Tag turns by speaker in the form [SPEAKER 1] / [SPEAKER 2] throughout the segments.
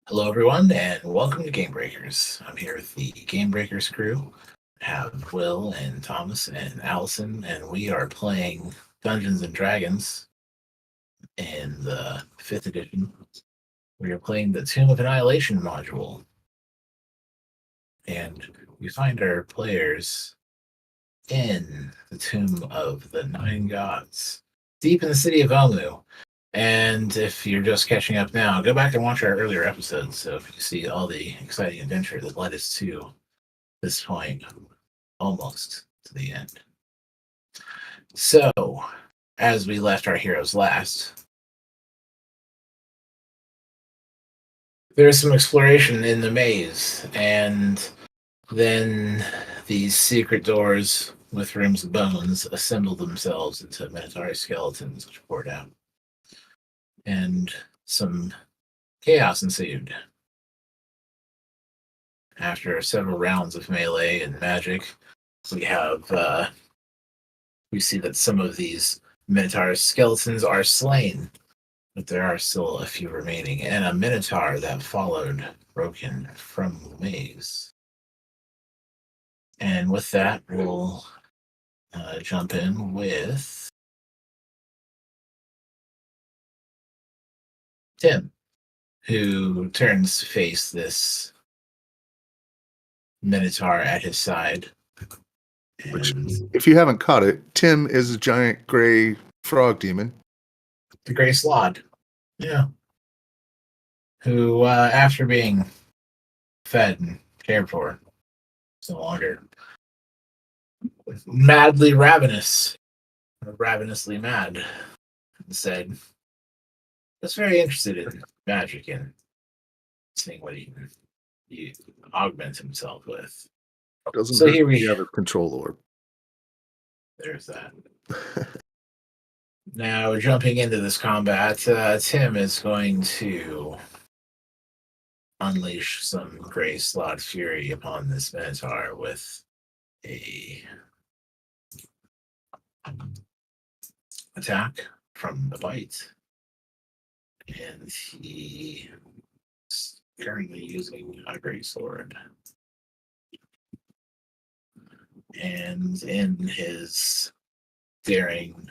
[SPEAKER 1] Hello, everyone, and welcome to Gamebreakers. I'm here with the Gamebreakers crew. I have Will and Thomas and Allison, and we are playing Dungeons and Dragons in the 5th edition. We are playing the Tomb of Annihilation module, and we find our players in the Tomb of the Nine Gods, deep in the city of Elmu. And if you're just catching up now, go back and watch our earlier episodes so you see all the exciting adventure that led us to this point, almost to the end. So, as we left our heroes last, there's some exploration in the maze, and then these secret doors with rooms of bones assemble themselves into Minotaur skeletons, which poured out. And some chaos ensued. After several rounds of melee and magic, we see that some of these Minotaur skeletons are slain, but there are still a few remaining, and a Minotaur that followed broken from the maze. And with that, we'll jump in with Tim, who turns to face this Minotaur at his side.
[SPEAKER 2] Which, if you haven't caught it, Tim is a giant gray frog demon.
[SPEAKER 1] The Gray Slod. Yeah. Who, after being fed and cared for, is no longer madly ravenous, or ravenously mad. Instead, was very interested in magic and seeing what he augment himself with.
[SPEAKER 2] Doesn't
[SPEAKER 1] So
[SPEAKER 2] hurt
[SPEAKER 1] here
[SPEAKER 2] if
[SPEAKER 1] we
[SPEAKER 2] you have a control orb.
[SPEAKER 1] There's that. Now, jumping into this combat, Tim is going to unleash some Gray Slot Fury upon this Minotaur with a attack from the bite. And he is currently using a great sword. And in his daring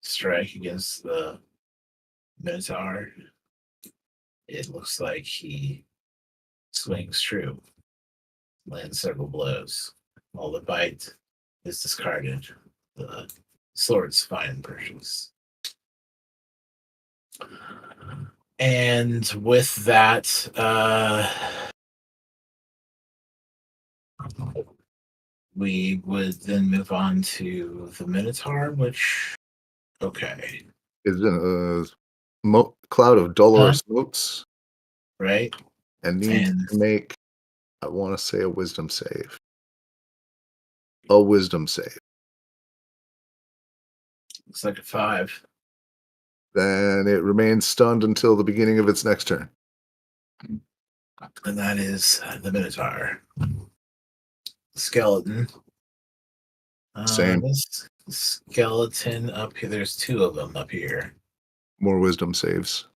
[SPEAKER 1] strike against the Minotaur, it looks like he swings true, lands several blows. While the bite is discarded, the sword's fine impressions. And with that, we would then move on to the Minotaur, which, okay.
[SPEAKER 2] Is in a cloud of duller smokes.
[SPEAKER 1] Right.
[SPEAKER 2] And needs to make, I want to say, a wisdom save. A wisdom save.
[SPEAKER 1] Looks like a 5.
[SPEAKER 2] Then it remains stunned until the beginning of its next turn.
[SPEAKER 1] And that is the Minotaur. Skeleton.
[SPEAKER 2] Same.
[SPEAKER 1] This skeleton up here, there's 2 of them up here.
[SPEAKER 2] More wisdom saves.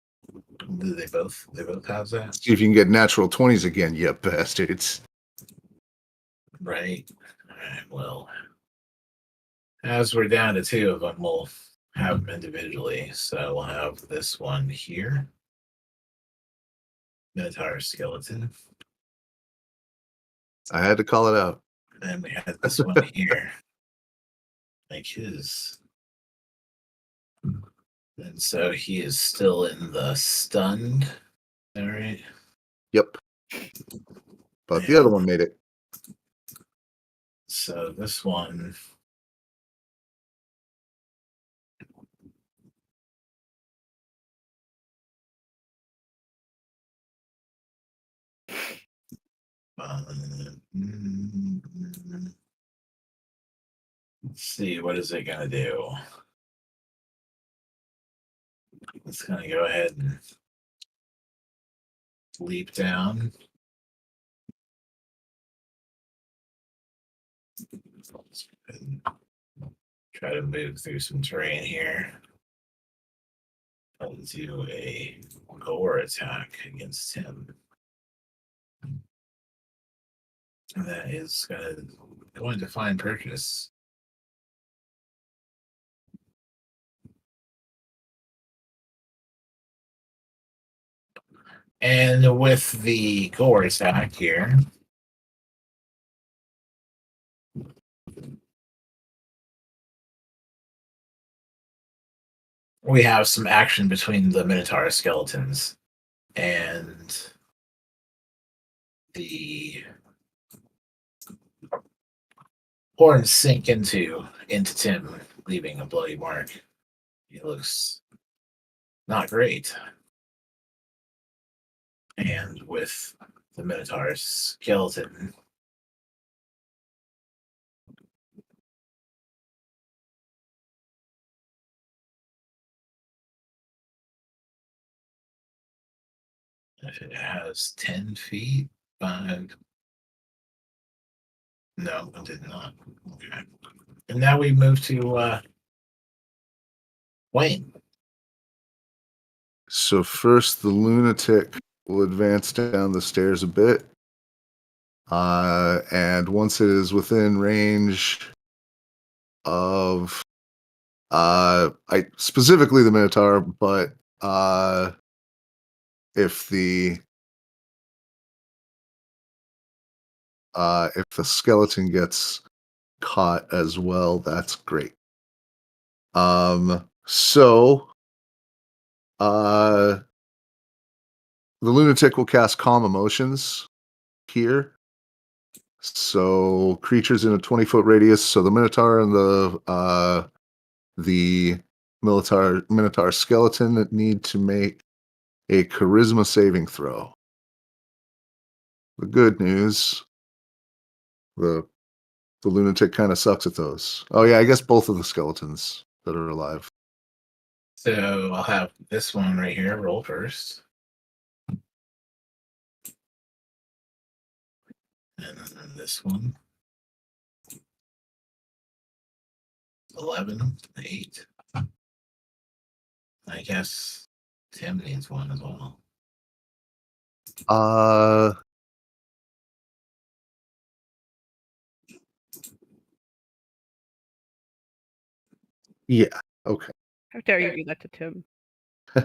[SPEAKER 1] Do they both have that?
[SPEAKER 2] See if you can get natural 20s again, you bastards.
[SPEAKER 1] Right. All right, well, as we're down to 2 of them, we'll have them individually. So we'll have this one here. Minotaur skeleton.
[SPEAKER 2] I had to call it out.
[SPEAKER 1] And we had this one here. Like his. And so he is still in the stunned. All right.
[SPEAKER 2] Yep. But the other one made it.
[SPEAKER 1] So this one. Let's see, what is it gonna do? It's gonna go ahead and leap down. Try to move through some terrain here. do a gore attack against him. And that is going to find purchase. And with the gore attack here, we have some action between the Minotaur skeletons and the horns sink into Tim, leaving a bloody mark. He looks not great. And with the Minotaur skeleton, if it has 10 feet, 5. No, it did not. Okay. And now we move to Wayne.
[SPEAKER 2] So first, the lunatic will advance down the stairs a bit. And once it is within range of I specifically the Minotaur, but if the skeleton gets caught as well, that's great. So the lunatic will cast Calm Emotions here. So creatures in a 20-foot radius. So the Minotaur and the Minotaur skeleton need to make a Charisma saving throw. The good news, the lunatic kind of sucks at those. Oh yeah, I guess both of the skeletons that are alive.
[SPEAKER 1] So I'll have this one right here roll first. And then this one. 11, 8. I guess Tim needs one as well.
[SPEAKER 2] Yeah. Okay.
[SPEAKER 3] How dare you do that to Tim?
[SPEAKER 1] I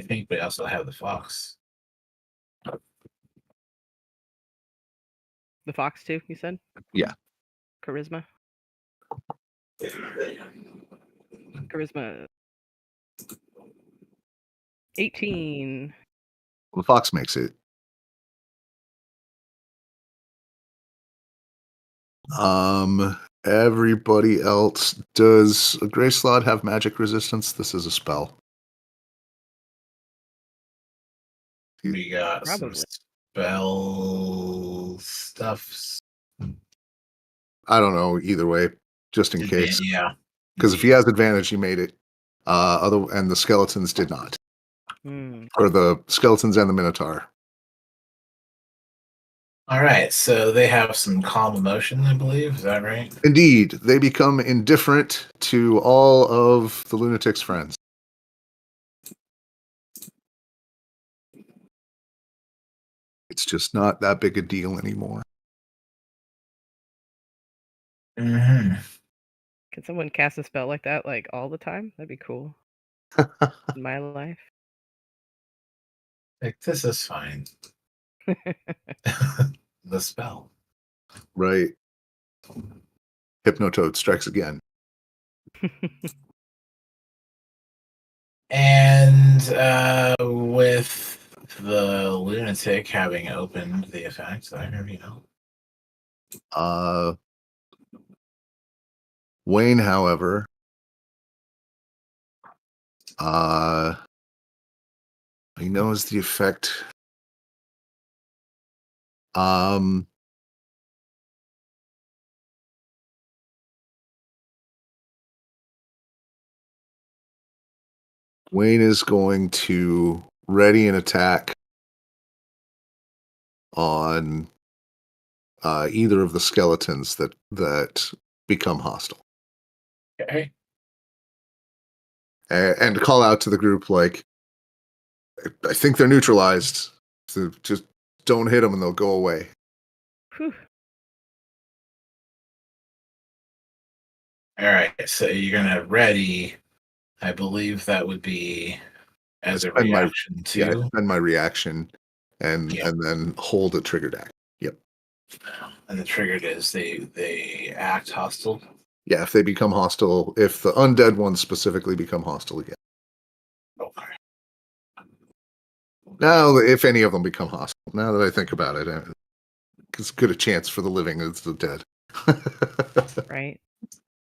[SPEAKER 1] think we also have the fox.
[SPEAKER 3] The fox too, you said?
[SPEAKER 2] Yeah.
[SPEAKER 3] Charisma. Charisma 18.
[SPEAKER 2] Well, the fox makes it. Everybody else, does a gray slot have magic resistance? This is a spell.
[SPEAKER 1] We got some
[SPEAKER 3] Probably.
[SPEAKER 1] spell stuffs.
[SPEAKER 2] I don't know either way, just in case.
[SPEAKER 1] Yeah.
[SPEAKER 2] Because if he has advantage, he made it. And the skeletons did not. Or the skeletons and the Minotaur.
[SPEAKER 1] All right, so they have some calm emotion, I believe. Is that right?
[SPEAKER 2] Indeed, they become indifferent to all of the lunatic's friends. It's just not that big a deal anymore.
[SPEAKER 1] Mm-hmm.
[SPEAKER 3] Can someone cast a spell like that like all the time? That'd be cool. In my life.
[SPEAKER 1] Like, this is fine. The spell.
[SPEAKER 2] Right. Hypnotoad strikes again.
[SPEAKER 1] And with the lunatic having opened the effect,
[SPEAKER 2] Wayne, however, he knows the effect. Wayne is going to ready an attack on either of the skeletons that become hostile.
[SPEAKER 1] Okay.
[SPEAKER 2] and call out to the group like, I think they're neutralized. So just don't hit them and they'll go away.
[SPEAKER 3] Whew.
[SPEAKER 1] All right, so you're gonna ready. I believe that would be as a
[SPEAKER 2] Spend my-
[SPEAKER 1] reaction to.
[SPEAKER 2] Yeah, I spend my reaction and
[SPEAKER 1] Yeah.
[SPEAKER 2] then hold a triggered action. Yep.
[SPEAKER 1] And the triggered is they act hostile.
[SPEAKER 2] Yeah, if they become hostile, if the undead ones specifically become hostile again.
[SPEAKER 1] Okay.
[SPEAKER 2] Now, if any of them become hostile, now that I think about it, it's good a chance for the living as the dead.
[SPEAKER 3] Right.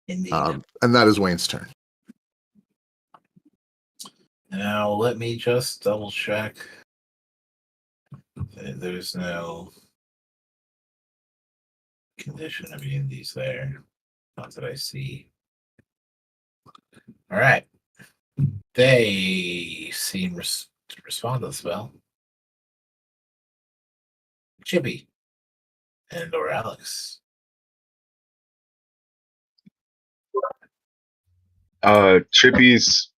[SPEAKER 1] Indeed.
[SPEAKER 2] And that is Wayne's turn.
[SPEAKER 1] Now let me just double check. There's no condition of any of these there. Not that I see. All right. They seem to respond to the spell. Chippy and or Alex.
[SPEAKER 4] Chippy's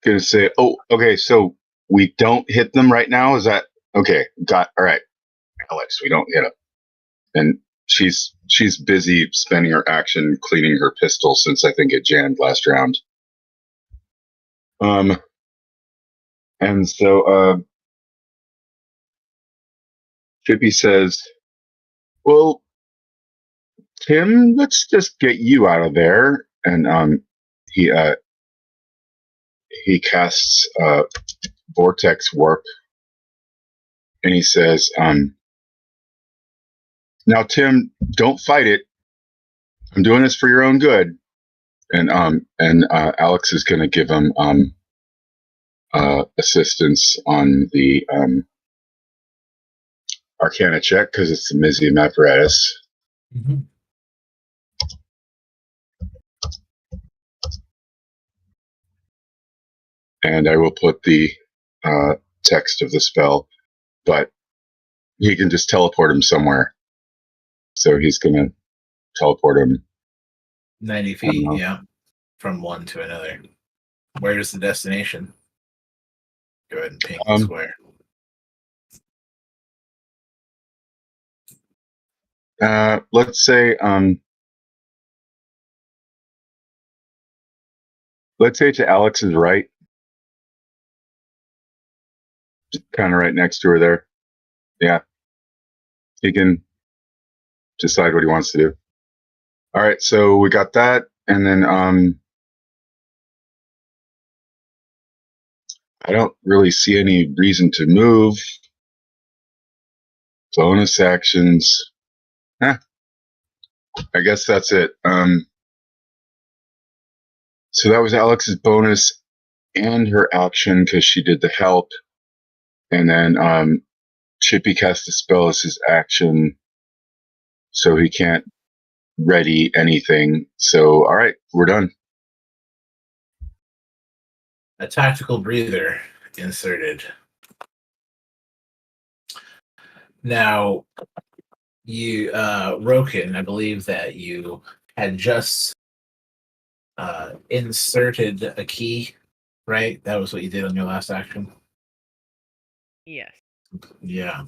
[SPEAKER 4] gonna say, "Oh, okay. So we don't hit them right now. Is that okay? Got all right, Alex. We don't hit them." And she's busy spending her action cleaning her pistol since I think it jammed last round. And so Chippy says, "Well, Tim, let's just get you out of there." And he casts vortex warp, and he says, "Now, Tim, don't fight it. I'm doing this for your own good." And Alex is going to give him assistance on the Arcana check because it's the Mizium apparatus.
[SPEAKER 1] Mm-hmm.
[SPEAKER 4] And I will put the text of the spell, but he can just teleport him somewhere. So he's going to teleport him
[SPEAKER 1] 90 feet, yeah. From one to another. Where's the destination? Go ahead and ping the square.
[SPEAKER 4] Let's say to Alex's right, kind of right next to her there. Yeah, he can decide what he wants to do. All right, so we got that, and then I don't really see any reason to move. Bonus actions. I guess that's it. So that was Alex's bonus and her action because she did the help. And then Chippy cast the spell as his action, so he can't ready anything. So, all right, we're done.
[SPEAKER 1] A tactical breather inserted. Now, you, Roken, I believe that you had just inserted a key, right? That was what you did on your last action?
[SPEAKER 3] Yes.
[SPEAKER 1] Yeah.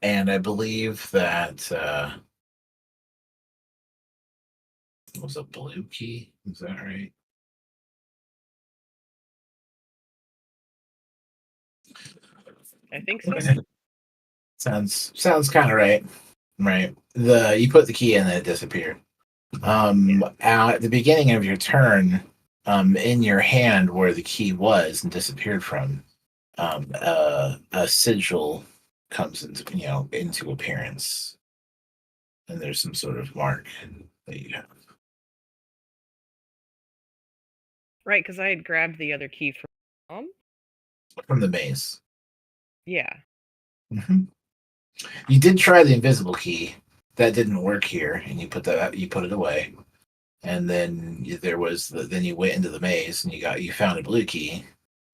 [SPEAKER 1] And I believe that it was a blue key. Is that right?
[SPEAKER 3] I think so.
[SPEAKER 1] Sounds kind of right. Right. You put the key in and it disappeared. At the beginning of your turn, in your hand where the key was and disappeared from, a sigil comes into appearance, and there's some sort of mark that you have.
[SPEAKER 3] Right, because I had grabbed the other key
[SPEAKER 1] From the maze.
[SPEAKER 3] Yeah.
[SPEAKER 1] Mm-hmm. You did try the invisible key. That didn't work here, and you put it away. And then then you went into the maze and you found a blue key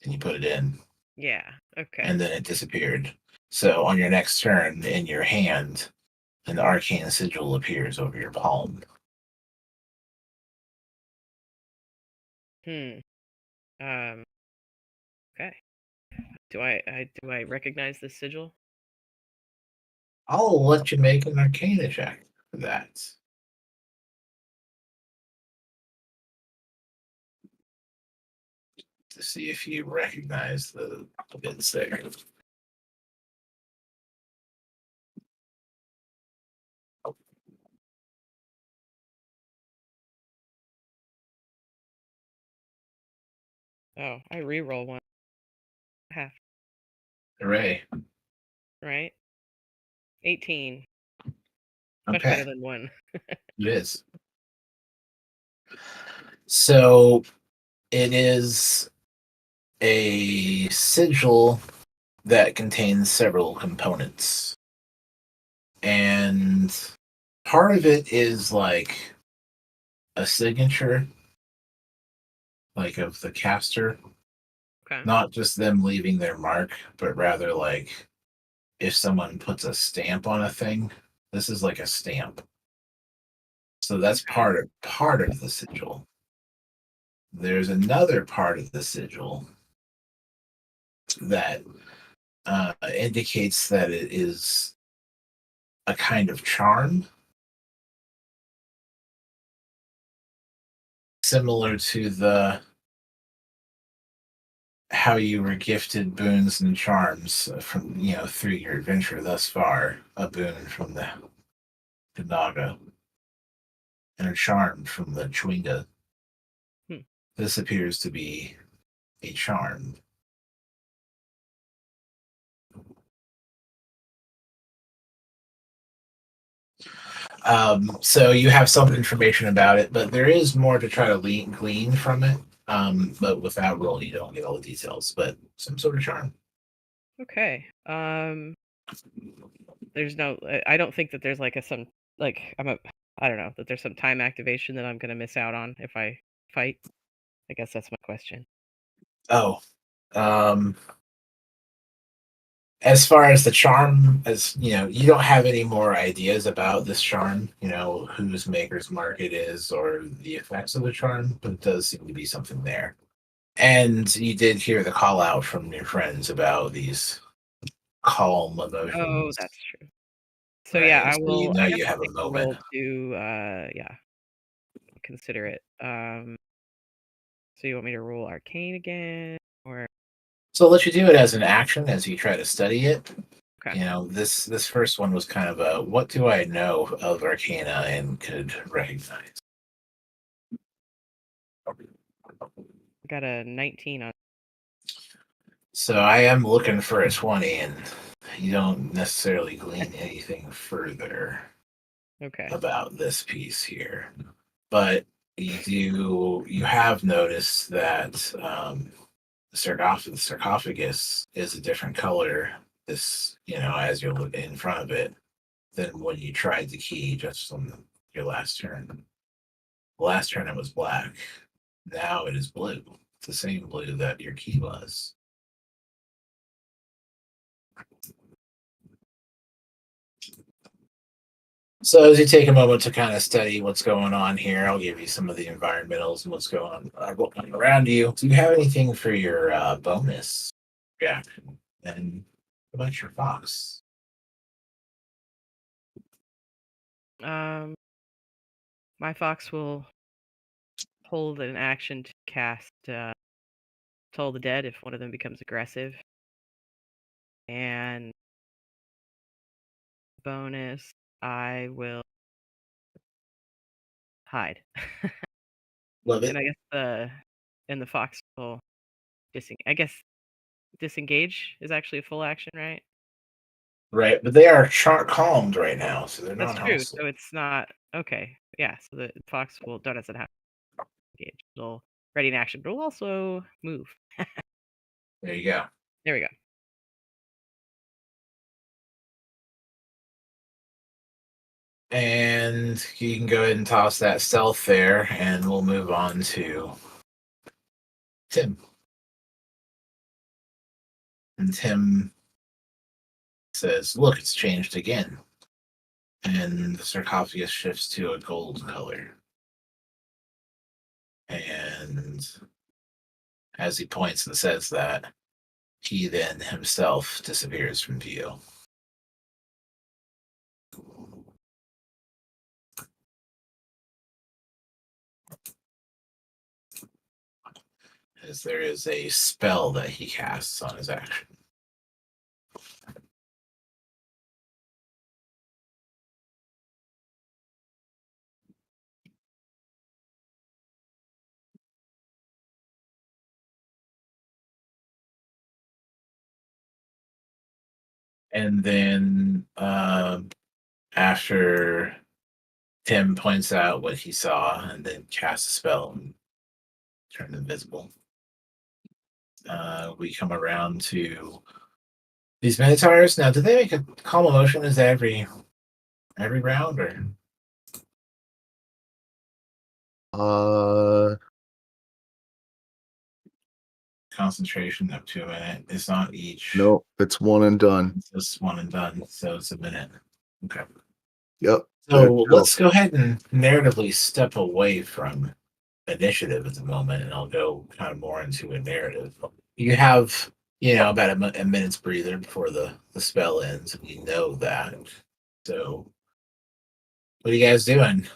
[SPEAKER 1] and you put it in.
[SPEAKER 3] Yeah. Okay.
[SPEAKER 1] And then it disappeared. So on your next turn, in your hand, an arcane sigil appears over your palm.
[SPEAKER 3] Hmm. Okay. Do I recognize this sigil?
[SPEAKER 1] I'll let you make an Arcana check for that. To see if you recognize the bits there.
[SPEAKER 3] Oh, I re-roll one. Half,
[SPEAKER 1] Hooray.
[SPEAKER 3] right? 18. Much
[SPEAKER 1] Okay,
[SPEAKER 3] better than 1.
[SPEAKER 1] it is. So it is a sigil that contains several components. And part of it is like a signature, like of the caster,
[SPEAKER 3] Okay.
[SPEAKER 1] not just them leaving their mark, but rather like if someone puts a stamp on a thing, this is like a stamp. So that's
[SPEAKER 3] Okay.
[SPEAKER 1] part of the sigil. There's another part of the sigil that indicates that it is a kind of charm, similar to the how you were gifted boons and charms from through your adventure thus far. A boon from the Naga and a charm from the Chwinga.
[SPEAKER 3] Hmm.
[SPEAKER 1] This appears to be a charm. So you have some information about it, but there is more to try to glean from it. But without roll, you don't get all the details. But some sort of charm.
[SPEAKER 3] Okay. There's no. I don't think that there's like I don't know that there's some time activation that I'm gonna miss out on if I fight. I guess that's my question.
[SPEAKER 1] Oh, as far as the charm, as you don't have any more ideas about this charm. Whose maker's mark it is or the effects of the charm, but it does seem to be something there. And you did hear the call out from your friends about these calm
[SPEAKER 3] Oh,
[SPEAKER 1] emotions,
[SPEAKER 3] that's true. So yeah,
[SPEAKER 1] right?
[SPEAKER 3] I
[SPEAKER 1] So
[SPEAKER 3] will. I guess
[SPEAKER 1] you
[SPEAKER 3] I'll
[SPEAKER 1] have a
[SPEAKER 3] take the
[SPEAKER 1] moment.
[SPEAKER 3] roll to yeah, consider it. So you want me to roll arcane again, or
[SPEAKER 1] So I'll let you do it as an action as you try to study it.
[SPEAKER 3] okay?
[SPEAKER 1] This first one was kind of a what do I know of Arcana and could recognize.
[SPEAKER 3] I got a 19 on.
[SPEAKER 1] So I am looking for a 20, and you don't necessarily glean anything further
[SPEAKER 3] Okay.
[SPEAKER 1] about this piece here. But you have noticed that the sarcophagus is a different color as you're looking in front of it than when you tried the key just on your last turn. Last turn it was black. Now it is blue. It's the same blue that your key was. So as you take a moment to kind of study what's going on here, I'll give you some of the environmentals and what's going on around you. Do you have anything for your bonus reaction? And what about your fox?
[SPEAKER 3] Um, my fox will hold an action to cast Toll the Dead if one of them becomes aggressive, and bonus I will hide.
[SPEAKER 1] Love
[SPEAKER 3] And
[SPEAKER 1] it.
[SPEAKER 3] I guess the fox will I guess disengage is actually a full action, right?
[SPEAKER 1] Right, but they are calmed right now, so they're
[SPEAKER 3] That's
[SPEAKER 1] not
[SPEAKER 3] true.
[SPEAKER 1] hostile.
[SPEAKER 3] So it's not okay. Yeah. So the fox will doesn't have to engage. It'll ready in action, but it'll also move.
[SPEAKER 1] There you go.
[SPEAKER 3] There we go.
[SPEAKER 1] And you can go ahead and toss that stealth there, and we'll move on to Tim. And Tim says, "Look, it's changed again." And the sarcophagus shifts to a gold color. And as he points and says that, he then himself disappears from view. As there is a spell that he casts on his action. And then after Tim points out what he saw and then casts a spell and turn invisible, we come around to these Minotaurs. Now, do they make a calm emotion as every round, or concentration up to a minute? It's not each.
[SPEAKER 2] No, it's one and done.
[SPEAKER 1] It's just one and done, so it's a minute. Okay.
[SPEAKER 2] Yep.
[SPEAKER 1] So let's go ahead and narratively step away from initiative at the moment, and I'll go kind of more into a narrative. You have, about a minute's breather before the spell ends, and you know that. So, what are you guys doing?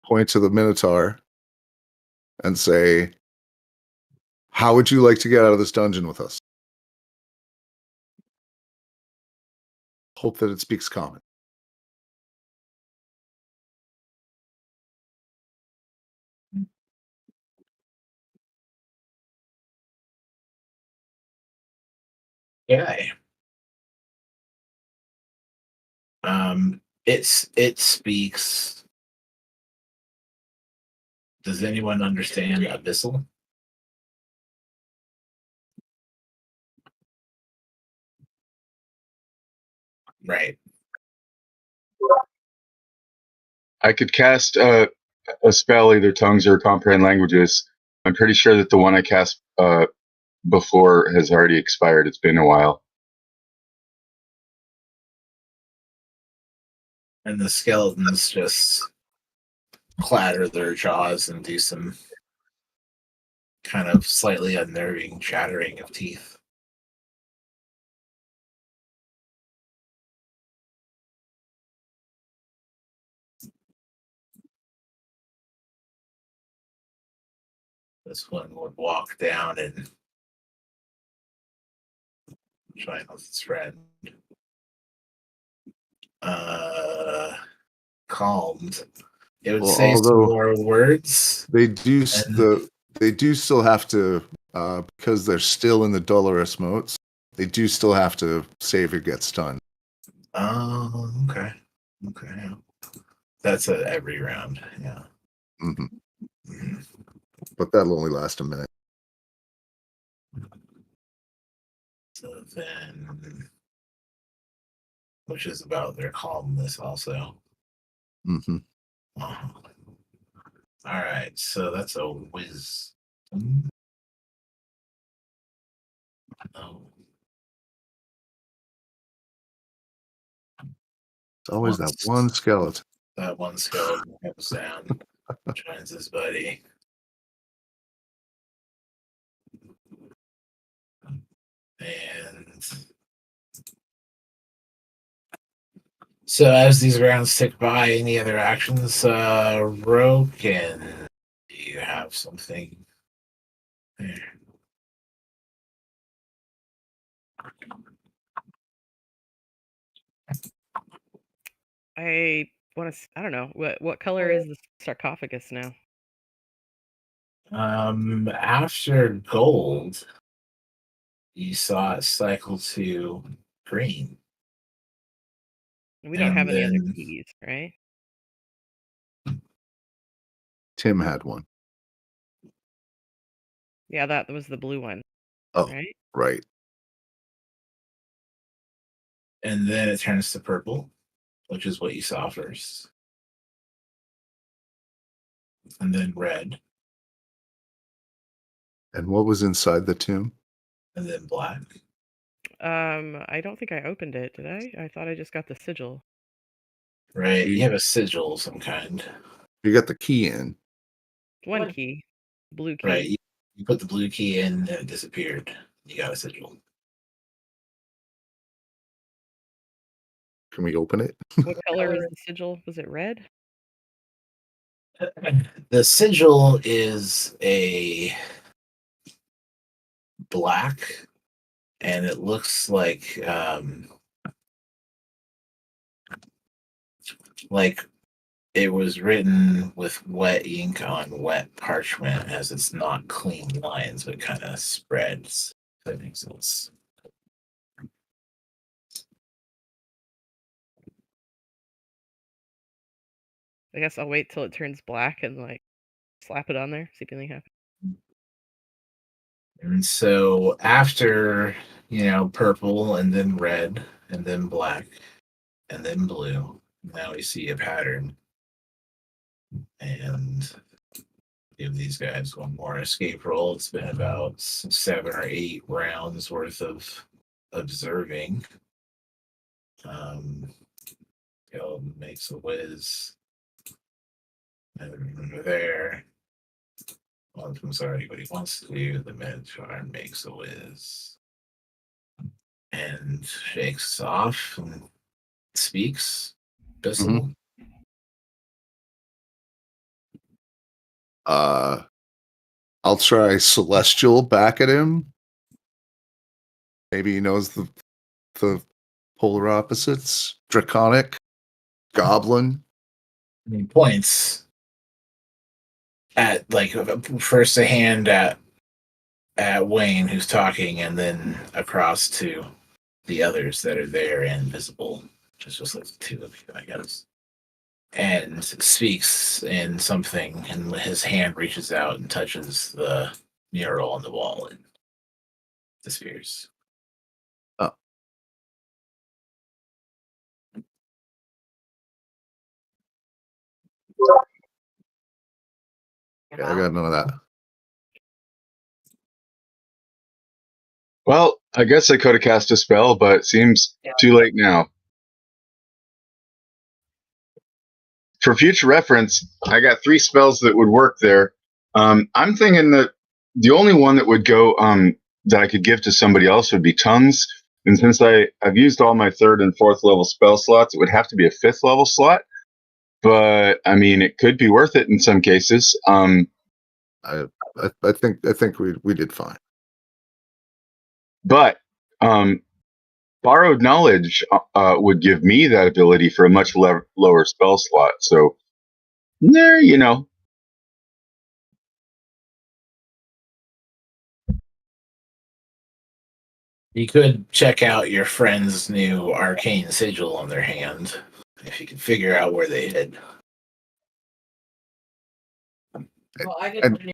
[SPEAKER 2] Point to the Minotaur and say, how would you like to get out of this dungeon with us? Hope that it speaks common.
[SPEAKER 1] Okay. It speaks. Does anyone understand abyssal? Right.
[SPEAKER 4] I could cast a spell, either tongues or comprehend languages. I'm pretty sure that the one I cast before has already expired. It's been a while.
[SPEAKER 1] And the skeletons just clatter their jaws and do some kind of slightly unnerving chattering of teeth. This one would walk down and join with its friend. Calmed. It would say some more words.
[SPEAKER 2] They do they do still have to, because they're still in the Dolorous motes, they do still have to save or get stunned.
[SPEAKER 1] Oh, okay. Okay. Yeah. That's every round. Yeah.
[SPEAKER 2] Mm-hmm. But that'll only last a minute.
[SPEAKER 1] So then, which is about their calmness also.
[SPEAKER 2] Mm-hmm.
[SPEAKER 1] Uh-huh. All right. So that's a wisdom. Oh.
[SPEAKER 2] It's always that one skeleton.
[SPEAKER 1] That one skeleton comes down, joins his buddy. And so as these rounds tick by, any other actions, Rogue, and do you have something there?
[SPEAKER 3] I want to. I don't know what color is the sarcophagus now.
[SPEAKER 1] After gold, you saw it cycle to green.
[SPEAKER 3] We don't have any other keys, right?
[SPEAKER 2] Tim had one.
[SPEAKER 3] Yeah, that was the blue one.
[SPEAKER 2] Oh,
[SPEAKER 3] right.
[SPEAKER 2] Right.
[SPEAKER 1] And then it turns to purple, which is what you saw first. And then red.
[SPEAKER 2] And what was inside the tomb?
[SPEAKER 1] And then black.
[SPEAKER 3] I don't think I opened it, did I? I thought I just got the sigil.
[SPEAKER 1] Right. You have a sigil of some kind.
[SPEAKER 2] You got the key in.
[SPEAKER 3] One key. Blue key.
[SPEAKER 1] Right. You put the blue key in and it disappeared. You got a sigil.
[SPEAKER 2] Can we open it?
[SPEAKER 3] What color is the sigil? Was it red?
[SPEAKER 1] The sigil is a black, and it looks like it was written with wet ink on wet parchment, as it's not clean lines, but kind of spreads. If that makes sense.
[SPEAKER 3] I guess I'll wait till it turns black and like slap it on there, see if anything happens.
[SPEAKER 1] And so after, purple and then red and then black and then blue, now we see a pattern. And give these guys one more escape roll. It's been about 7 or 8 rounds worth of observing. Caleb makes a whiz. And remember there. One of them's already what he wants to do. The Minotaur makes a whiz. And shakes off and speaks. Bissell.
[SPEAKER 2] I'll try Celestial back at him. Maybe he knows the polar opposites. Draconic, Goblin.
[SPEAKER 1] He points at first a hand at Wayne, who's talking, and then across to the others that are there and visible. Just like the two of you, I guess. And speaks in something, and his hand reaches out and touches the mural on the wall and disappears.
[SPEAKER 2] Oh. Yeah, I got none of that.
[SPEAKER 4] Well, I guess I could have cast a spell, but it seems too late now. For future reference, I got 3 spells that would work there. I'm thinking that the only one that would go that I could give to somebody else would be Tongues. And since I've used all my 3rd and 4th level spell slots, it would have to be a 5th level slot. But I mean, it could be worth it in some cases.
[SPEAKER 2] I think we did fine.
[SPEAKER 4] But borrowed knowledge would give me that ability for a much lower spell slot. So there, you
[SPEAKER 1] could check out your friend's new arcane sigil on their hand if you can figure out where they hid.
[SPEAKER 3] Well, I didn't.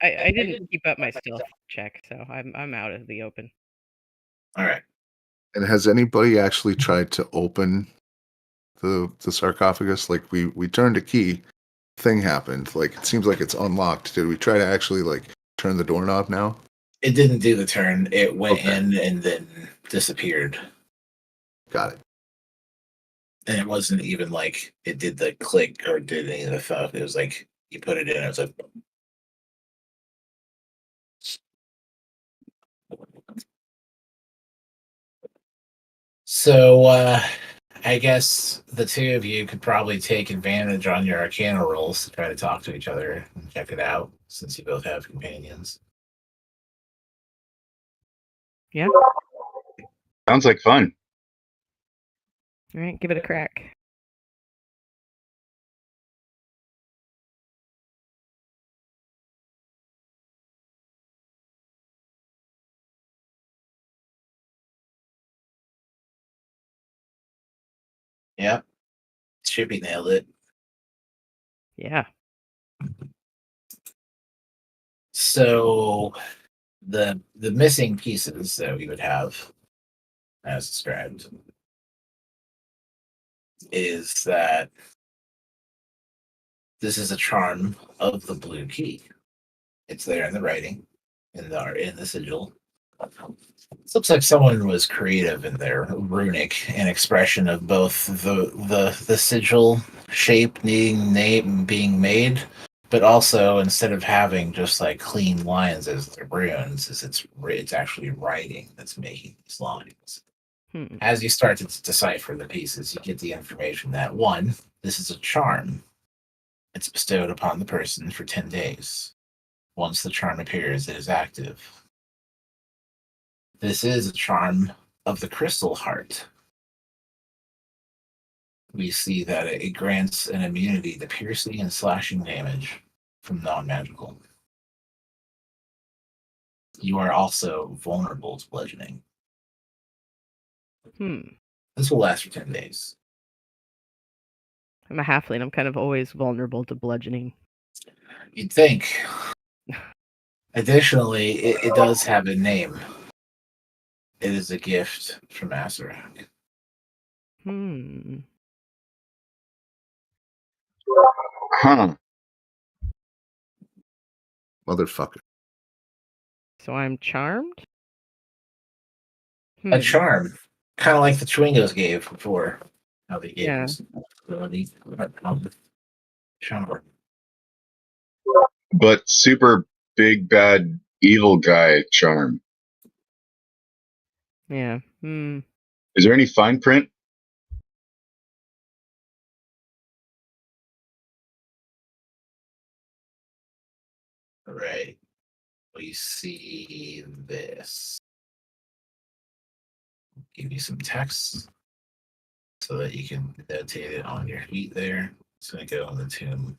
[SPEAKER 3] I didn't keep up my stealth check, so I'm out of the open.
[SPEAKER 1] All right.
[SPEAKER 2] And has anybody actually tried to open the sarcophagus? Like we turned a key, thing happened. Like it seems like it's unlocked. Did we try to actually turn the doorknob now?
[SPEAKER 1] It didn't do the turn. It went
[SPEAKER 2] Okay.
[SPEAKER 1] in and then disappeared.
[SPEAKER 2] Got it.
[SPEAKER 1] And it wasn't even like it did the click or did any of the stuff. It was like you put it in, it was like. So I guess the two of you could probably take advantage on your Arcana rolls to try to talk to each other and check it out, since you both have companions.
[SPEAKER 3] Yeah.
[SPEAKER 4] sounds like fun.
[SPEAKER 3] All right, give it a crack.
[SPEAKER 1] Yep. Chippy nailed it.
[SPEAKER 3] Yeah.
[SPEAKER 1] So the missing pieces that we would have as described is that this is a charm of the blue key. It's there in the writing, in the sigil. This looks like someone was creative in their runic and expression of both the sigil shape being made, but also instead of having just like clean lines as the runes, is it's actually writing that's making these lines. As you start to decipher the pieces, you get the information that one, this is a charm. It's bestowed upon the person for 10 days. Once the charm appears, it is active. This is a charm of the crystal heart. We see that it grants an immunity to piercing and slashing damage from non-magical. You are also vulnerable to bludgeoning. This will last for 10 days.
[SPEAKER 3] I'm a halfling. I'm kind of always vulnerable to bludgeoning.
[SPEAKER 1] You'd think. Additionally, it does have a name. It is a gift from Asarak.
[SPEAKER 4] Huh.
[SPEAKER 2] Motherfucker.
[SPEAKER 3] So I'm charmed?
[SPEAKER 1] A charm. Kind of like the Chewingos gave before. How they gave us ability. Charm.
[SPEAKER 4] But super big bad evil guy charm.
[SPEAKER 3] Yeah.
[SPEAKER 4] Is there any fine print?
[SPEAKER 1] Right. We see this. Give you some text so that you can notate it on your sheet there. It's going to go in the tomb.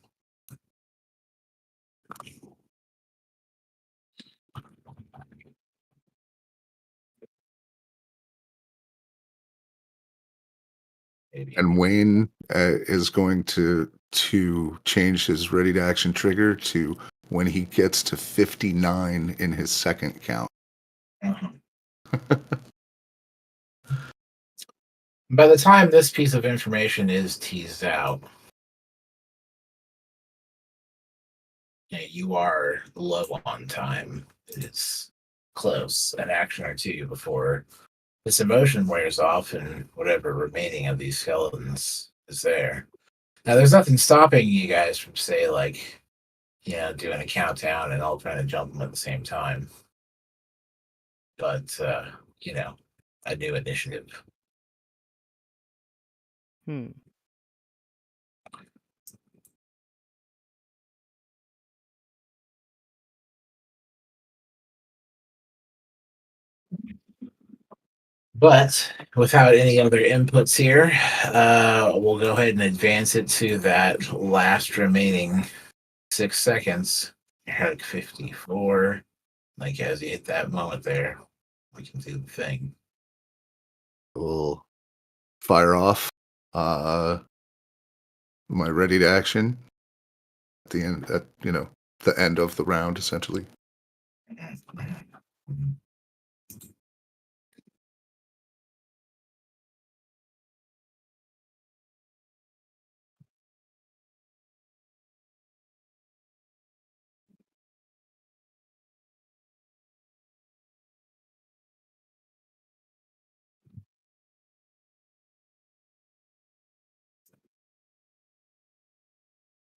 [SPEAKER 1] Maybe.
[SPEAKER 2] And Wayne is going to change his ready to action trigger to when he gets to 59 in his second count.
[SPEAKER 1] By the time this piece of information is teased out, you are low on time. It's close, an action or two before this emotion wears off and whatever remaining of these skeletons is there. Now, there's nothing stopping you guys from, say, like, doing a countdown and all trying to jump them at the same time. But, a new initiative. But without any other inputs here, we'll go ahead and advance it to that last remaining 6 seconds. You're at 54. Like, as you hit that moment there, we can do the thing.
[SPEAKER 2] We'll fire off my ready to action at the end, the end of the round, essentially.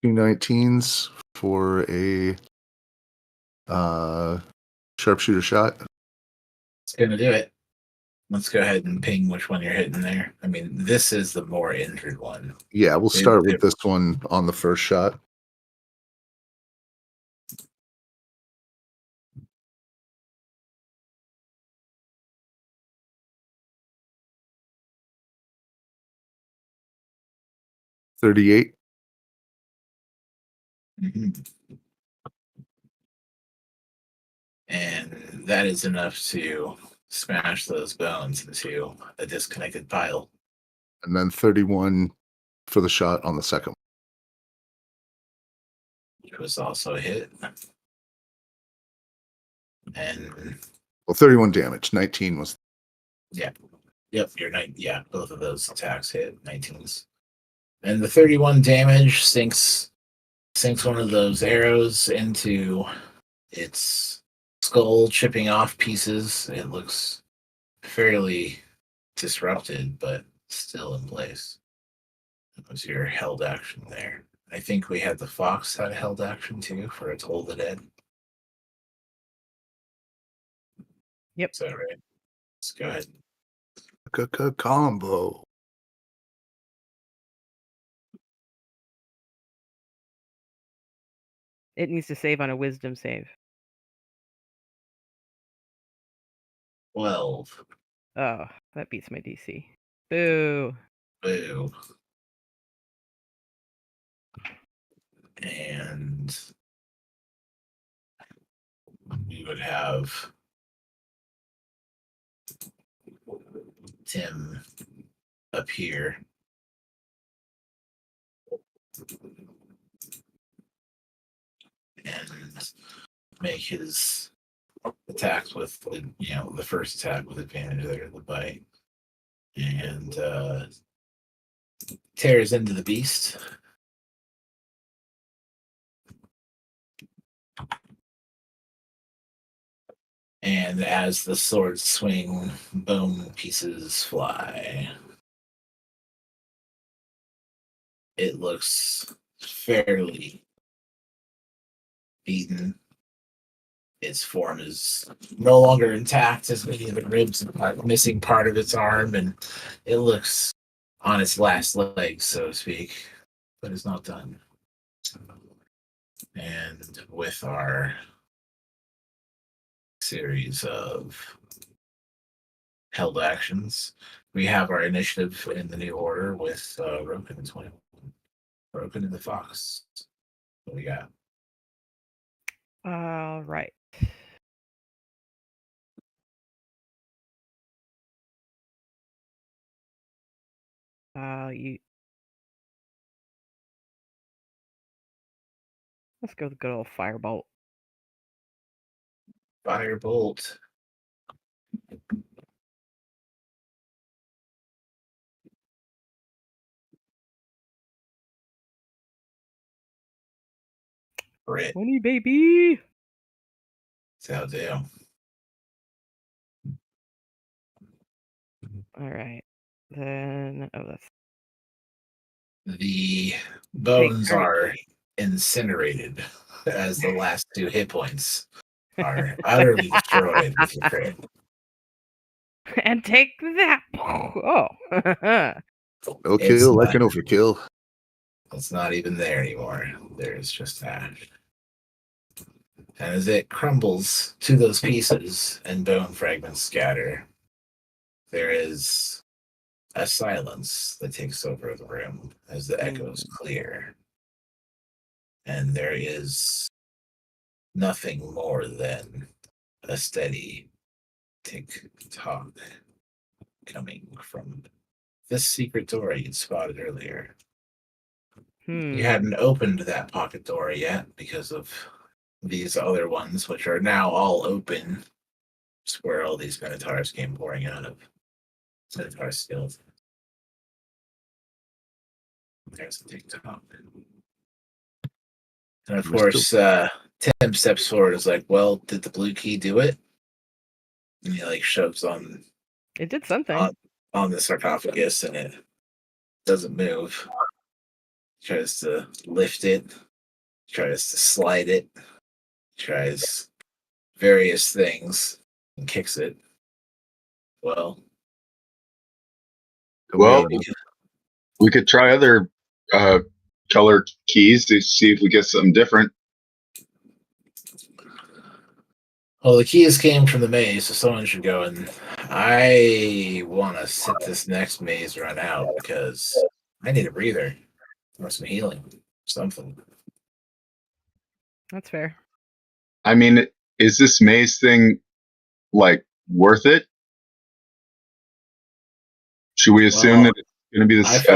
[SPEAKER 2] Two 19s for a sharpshooter shot.
[SPEAKER 1] It's going to do it. Let's go ahead and ping which one you're hitting there. I mean, this is the more injured one.
[SPEAKER 2] Yeah, we'll start with this one on the first shot. $38.
[SPEAKER 1] And that is enough to smash those bones into a disconnected pile.
[SPEAKER 2] And then 31 for the shot on the second.
[SPEAKER 1] Which was also a hit. And
[SPEAKER 2] 31 damage. 19 was.
[SPEAKER 1] Yeah. Yep, both of those attacks hit 19s. And the 31 damage sinks one of those arrows into its skull chipping off pieces. It looks fairly disrupted, but still in place. That was your held action there. I think we had the fox had a held action too for a Toll the Dead.
[SPEAKER 3] Yep.
[SPEAKER 1] Is that right? Let's go ahead.
[SPEAKER 2] Combo.
[SPEAKER 3] It needs to save on a wisdom save.
[SPEAKER 1] 12.
[SPEAKER 3] Oh, that beats my DC. Boo.
[SPEAKER 1] Boo. And we would have Tim appear. And make his attacks with the first attack with advantage there, the bite. And tears into the beast. And as the swords swing, bone pieces fly. It looks fairly beaten. Its form is no longer intact, as many of the ribs are missing part of its arm, and it looks on its last legs, so to speak, but it's not done. And with our series of held actions, we have our initiative in the new order with Roken and 21. Roken and the Fox. What we got?
[SPEAKER 3] All right. Let's go with the good old firebolt.
[SPEAKER 1] Firebolt. Crit.
[SPEAKER 3] 20, baby.
[SPEAKER 1] That'll do.
[SPEAKER 3] All right. Then, that's
[SPEAKER 1] The bones
[SPEAKER 3] Take-
[SPEAKER 1] are incinerated as the last 2 hit points are utterly destroyed with your crit.
[SPEAKER 3] and take that. Oh.
[SPEAKER 2] No
[SPEAKER 1] It's
[SPEAKER 2] kill like
[SPEAKER 1] not-
[SPEAKER 2] an overkill.
[SPEAKER 1] It's not even there anymore. There's just ash. And as it crumbles to those pieces and bone fragments scatter, there is a silence that takes over the room as the echoes clear. And there is nothing more than a steady tick-tock coming from this secret door you'd spotted earlier. You hadn't opened that pocket door yet because of these other ones, which are now all open. It's where all these Minotaurs came pouring out of. Minotaur skills. There's a tick-tock. And of course, Tim steps forward and is like, well, did the blue key do it? And he shoves on
[SPEAKER 3] It did something.
[SPEAKER 1] on the sarcophagus and it doesn't move. Tries to lift it, tries to slide it, tries various things and kicks it. Well,
[SPEAKER 4] we could try other color keys to see if we get something different.
[SPEAKER 1] Well, the keys came from the maze, so someone should go. And I want to sit this next maze run out because I need a breather or some healing, something.
[SPEAKER 3] That's fair.
[SPEAKER 4] I mean, is this maze thing worth it? Should we assume that it's going to be this?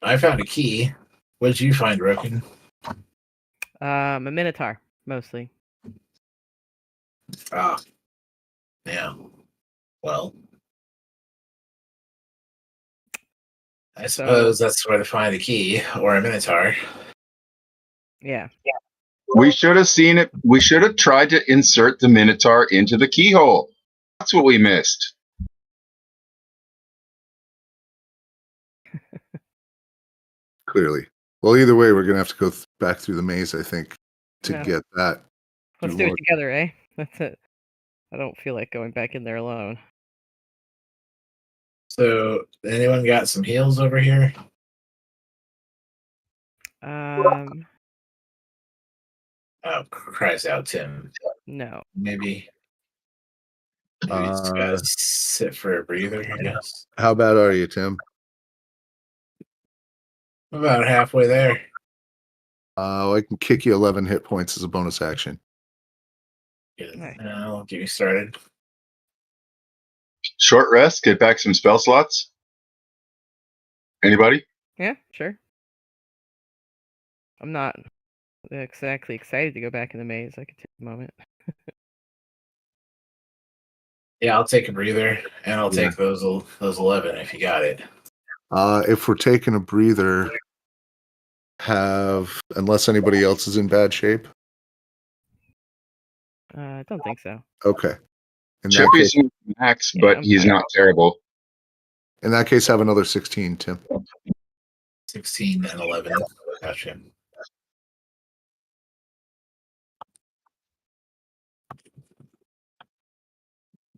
[SPEAKER 1] I found a key. What did you find, Roken?
[SPEAKER 3] A Minotaur, mostly.
[SPEAKER 1] Ah, yeah. Well, I suppose that's where to find a key or a Minotaur.
[SPEAKER 3] Yeah.
[SPEAKER 4] We should have seen it. We should have tried to insert the Minotaur into the keyhole. That's what we missed.
[SPEAKER 2] Clearly. Well, either way, we're going to have to go back through the maze, I think, to
[SPEAKER 3] Yeah.
[SPEAKER 2] get that.
[SPEAKER 3] Let's
[SPEAKER 2] through
[SPEAKER 3] do it
[SPEAKER 2] more-
[SPEAKER 3] together, eh? That's it. I don't feel like going back in there alone.
[SPEAKER 1] So, anyone got some heals over here? Oh, cries out, Tim.
[SPEAKER 3] No.
[SPEAKER 1] Maybe you just gotta
[SPEAKER 2] Uh,
[SPEAKER 1] sit for a breather, I guess.
[SPEAKER 2] How bad are you, Tim?
[SPEAKER 1] I'm about halfway there.
[SPEAKER 2] I can kick you 11 hit points as a bonus action.
[SPEAKER 1] Good.
[SPEAKER 3] Nice.
[SPEAKER 1] I'll get you started.
[SPEAKER 4] Short rest. Get back some spell slots. Anybody?
[SPEAKER 3] Yeah, sure. I'm not exactly excited to go back in the maze. I could take a moment.
[SPEAKER 1] Yeah, I'll take a breather, and I'll
[SPEAKER 2] Yeah.
[SPEAKER 1] take those 11 if you got it.
[SPEAKER 2] If we're taking a breather, unless anybody else is in bad shape.
[SPEAKER 3] I don't think so.
[SPEAKER 2] Okay. In that
[SPEAKER 4] Chippy's
[SPEAKER 2] case,
[SPEAKER 4] max,
[SPEAKER 3] Yeah,
[SPEAKER 4] but
[SPEAKER 3] I'm
[SPEAKER 4] he's
[SPEAKER 3] fine.
[SPEAKER 4] not terrible.
[SPEAKER 2] have another 16, Tim.
[SPEAKER 1] 16 and 11. Gotcha.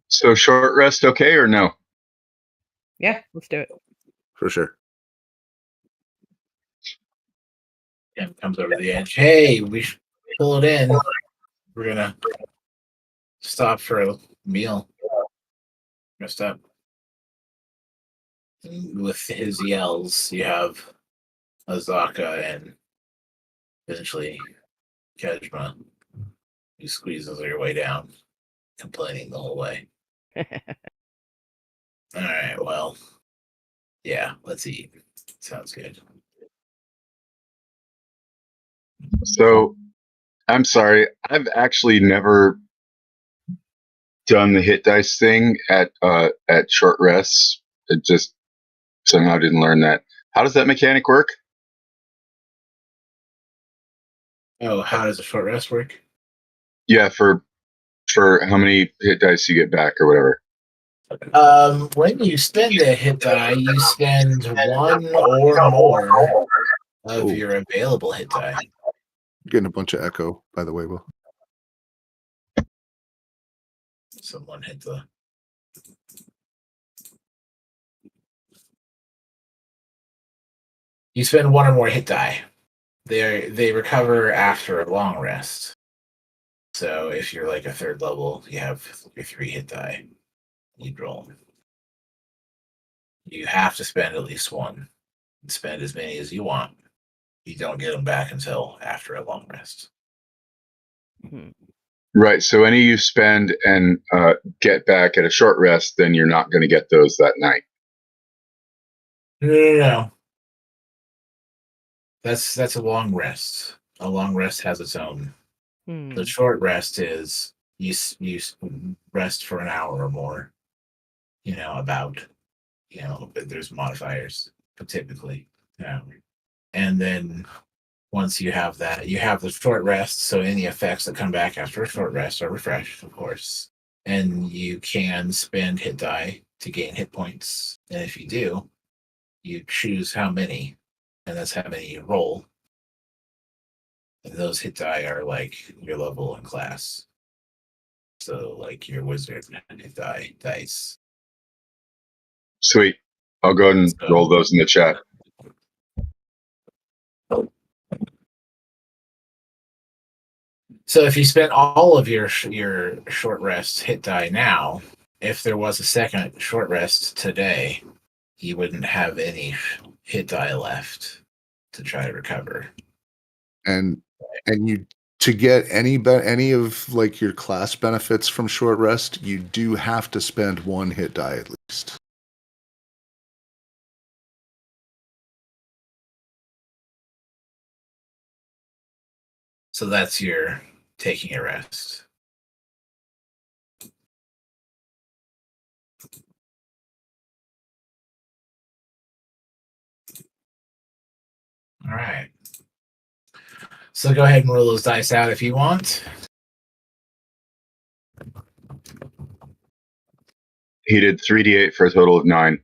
[SPEAKER 4] So short rest, okay or no?
[SPEAKER 3] Yeah, let's do it.
[SPEAKER 2] For sure.
[SPEAKER 1] Yeah, comes over the edge. Hey, we should pull it in. We're gonna stop for a meal. Rest up. And with his yells, you have Azaka and eventually Kejma, who squeezes her way down, complaining the whole way. All right, well, yeah, let's eat. Sounds good.
[SPEAKER 4] So I'm sorry. I've actually never done the hit dice thing at short rests. It just somehow didn't learn that. How does that mechanic work?
[SPEAKER 1] Oh, how does a short rest work?
[SPEAKER 4] Yeah, for how many hit dice you get back or whatever.
[SPEAKER 1] When you spend a hit die, you spend one or more of
[SPEAKER 2] Oh.
[SPEAKER 1] your available hit die.
[SPEAKER 2] Getting a bunch of echo, by the way, Will.
[SPEAKER 1] Someone hit the. You spend one or more hit die. They recover after a long rest. So if you're like a third level, you have your 3 hit die. You'd roll. You have to spend at least one. Spend as many as you want. You don't get them back until after a long rest.
[SPEAKER 3] Hmm.
[SPEAKER 4] Right. So any you spend and get back at a short rest, then you're not going to get those that night.
[SPEAKER 1] No. That's a long rest. A long rest has its own.
[SPEAKER 3] Hmm.
[SPEAKER 1] The short rest is you rest for an hour or more. There's modifiers, but typically. And then once you have that, you have the short rest. So any effects that come back after a short rest are refreshed, of course. And you can spend hit die to gain hit points. And if you do, you choose how many, and that's how many you roll. And those hit die are like your level and class. So like your wizard hit die dice.
[SPEAKER 4] Sweet. I'll go ahead and roll those in the chat.
[SPEAKER 1] So if you spent all of your short rest hit die now, if there was a second short rest today, you wouldn't have any hit die left to try to recover.
[SPEAKER 2] And you to get any of like your class benefits from short rest, you do have to spend one hit die at least.
[SPEAKER 1] So that's your taking a rest. All right. So go ahead and roll those dice out if you want.
[SPEAKER 4] He did 3d8 for a total of 9.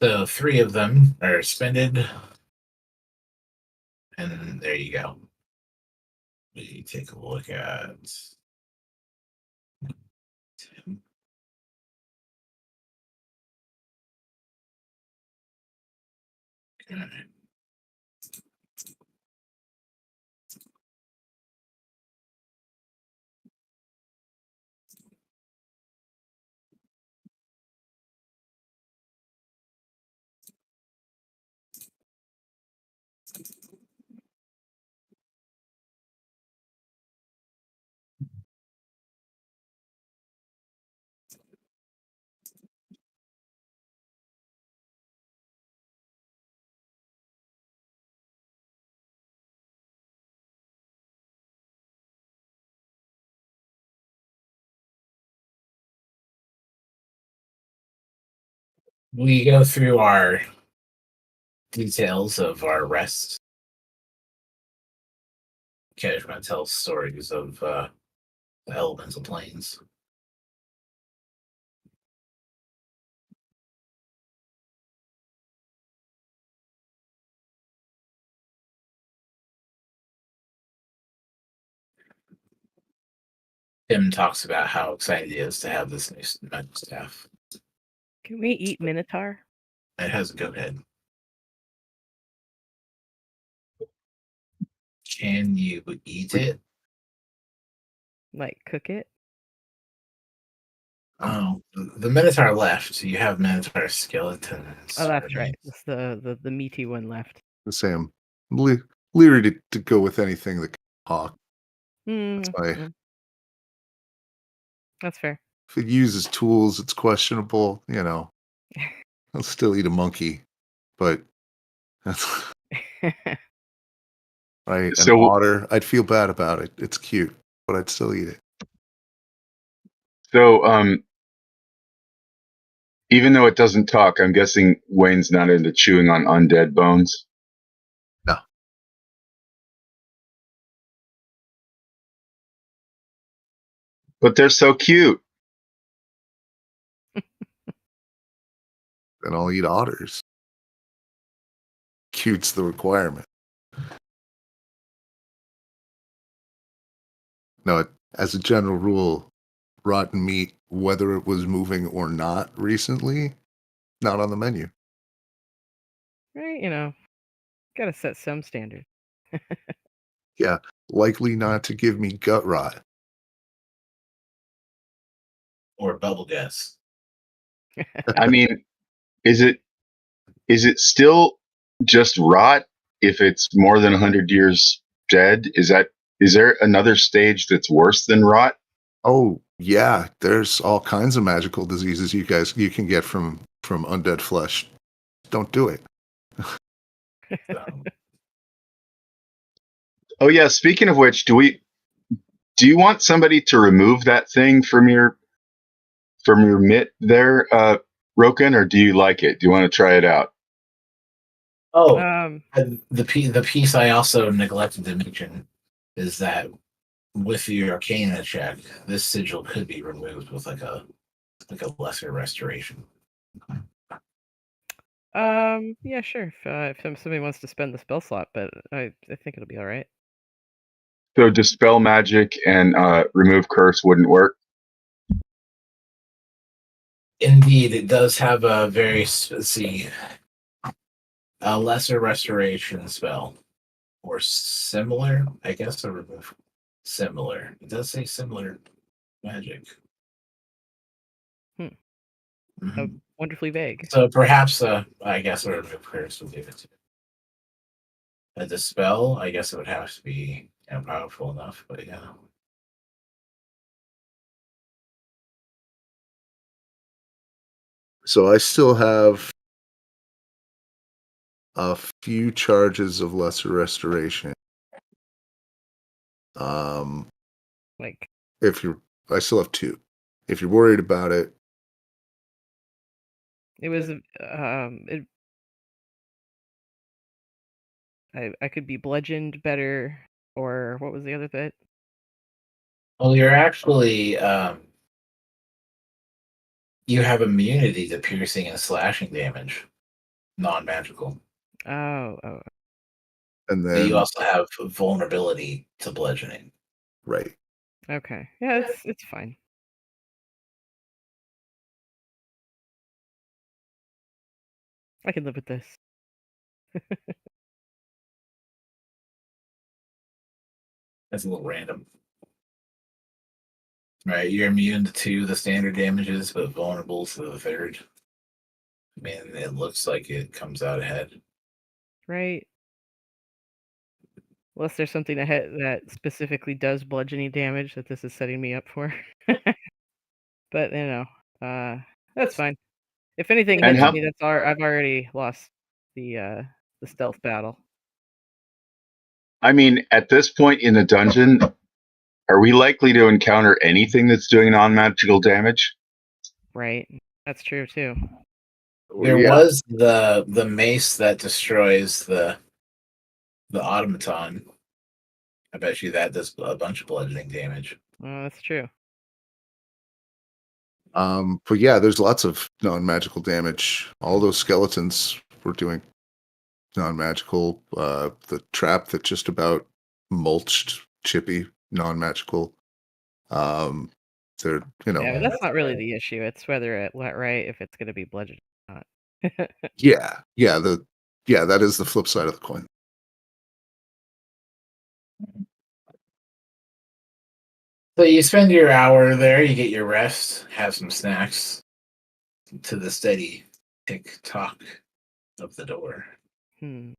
[SPEAKER 1] So 3 of them are spended. And there you go. We take a look at Tim. Okay. We go through our details of our rest. Keshma tells stories of the elemental planes. Tim talks about how excited he is to have this new medical staff.
[SPEAKER 3] Can we eat Minotaur?
[SPEAKER 1] It has a goat head. Can you eat it?
[SPEAKER 3] Like cook it?
[SPEAKER 1] Oh, the Minotaur left. So you have Minotaur skeletons.
[SPEAKER 3] Oh, that's right.
[SPEAKER 1] remains.
[SPEAKER 3] It's the meaty one left.
[SPEAKER 2] Sam, leery to go with anything that can talk.
[SPEAKER 3] Mm,
[SPEAKER 2] Why?
[SPEAKER 3] That's fair.
[SPEAKER 2] If it uses tools, it's questionable. I'll still eat a monkey, but that's right. An
[SPEAKER 4] So-
[SPEAKER 2] otter, I'd feel bad about it. It's cute, but I'd still eat it.
[SPEAKER 4] So, even though it doesn't talk, I'm guessing Wayne's not into chewing on undead bones.
[SPEAKER 2] No.
[SPEAKER 4] But they're so cute.
[SPEAKER 2] Then I'll eat otters. Cute's the requirement. No, as a general rule, rotten meat, whether it was moving or not recently, not on the menu.
[SPEAKER 3] Right, gotta set some standard.
[SPEAKER 2] Yeah, likely not to give me gut rot.
[SPEAKER 1] Or bubble guts.
[SPEAKER 4] I mean, is it still just rot if it's more than 100 years dead? Is there another stage that's worse than rot?
[SPEAKER 2] Oh, yeah, there's all kinds of magical diseases you can get from undead flesh. Don't do it.
[SPEAKER 1] So,
[SPEAKER 4] Oh yeah, speaking of which, do you want somebody to remove that thing from your mitt there, Roken, or do you like it? Do you want to try it out?
[SPEAKER 1] oh,
[SPEAKER 3] Um,
[SPEAKER 1] and the piece I also neglected to mention is that with the Arcana check, this sigil could be removed with like a lesser restoration.
[SPEAKER 3] yeah, sure. If somebody wants to spend the spell slot, but I think it'll be all right.
[SPEAKER 4] So dispel magic and remove curse wouldn't work.
[SPEAKER 1] Indeed, it does have a a lesser restoration spell, or similar. I guess a remove similar. It does say similar magic.
[SPEAKER 3] Hmm.
[SPEAKER 1] Mhm.
[SPEAKER 3] Wonderfully vague.
[SPEAKER 1] So perhaps, I guess a remove curse would give it to a dispel. I guess it would have to be powerful enough, but yeah.
[SPEAKER 2] So I still have a few charges of lesser restoration.
[SPEAKER 3] Like,
[SPEAKER 2] I still have 2. If you're worried about it,
[SPEAKER 3] it was I could be bludgeoned better, or what was the other bit?
[SPEAKER 1] Well, you're actually you have immunity to piercing and slashing damage, non-magical.
[SPEAKER 3] Oh,
[SPEAKER 2] and
[SPEAKER 1] But you
[SPEAKER 2] then
[SPEAKER 1] also have vulnerability to bludgeoning.
[SPEAKER 2] right.
[SPEAKER 3] okay. Yeah, it's fine. I can live with this.
[SPEAKER 1] That's a little random. Right, you're immune to the standard damages, but vulnerable to the third. I mean, it looks like it comes out ahead.
[SPEAKER 3] Right. Unless there's something ahead that specifically does bludgeoning damage that this is setting me up for. But that's fine. If anything
[SPEAKER 4] And
[SPEAKER 3] hits
[SPEAKER 4] how
[SPEAKER 3] me, I've already lost the stealth battle.
[SPEAKER 4] I mean, at this point in the dungeon, are we likely to encounter anything that's doing non-magical damage?
[SPEAKER 3] Right. That's true too.
[SPEAKER 1] There
[SPEAKER 2] Yeah.
[SPEAKER 1] was the mace that destroys the automaton. I bet you that does a bunch of bludgeoning damage.
[SPEAKER 3] Oh, that's true.
[SPEAKER 2] But yeah, there's lots of non-magical damage. All those skeletons were doing non-magical. The trap that just about mulched Chippy, non-magical. They're
[SPEAKER 3] Yeah, but that's not really the issue. It's whether if it's going to be bludgeoned or not.
[SPEAKER 2] yeah, that is the flip side of the coin.
[SPEAKER 1] So you spend your hour there, you get your rest, have some snacks, to the steady tick tock of the door.
[SPEAKER 4] Can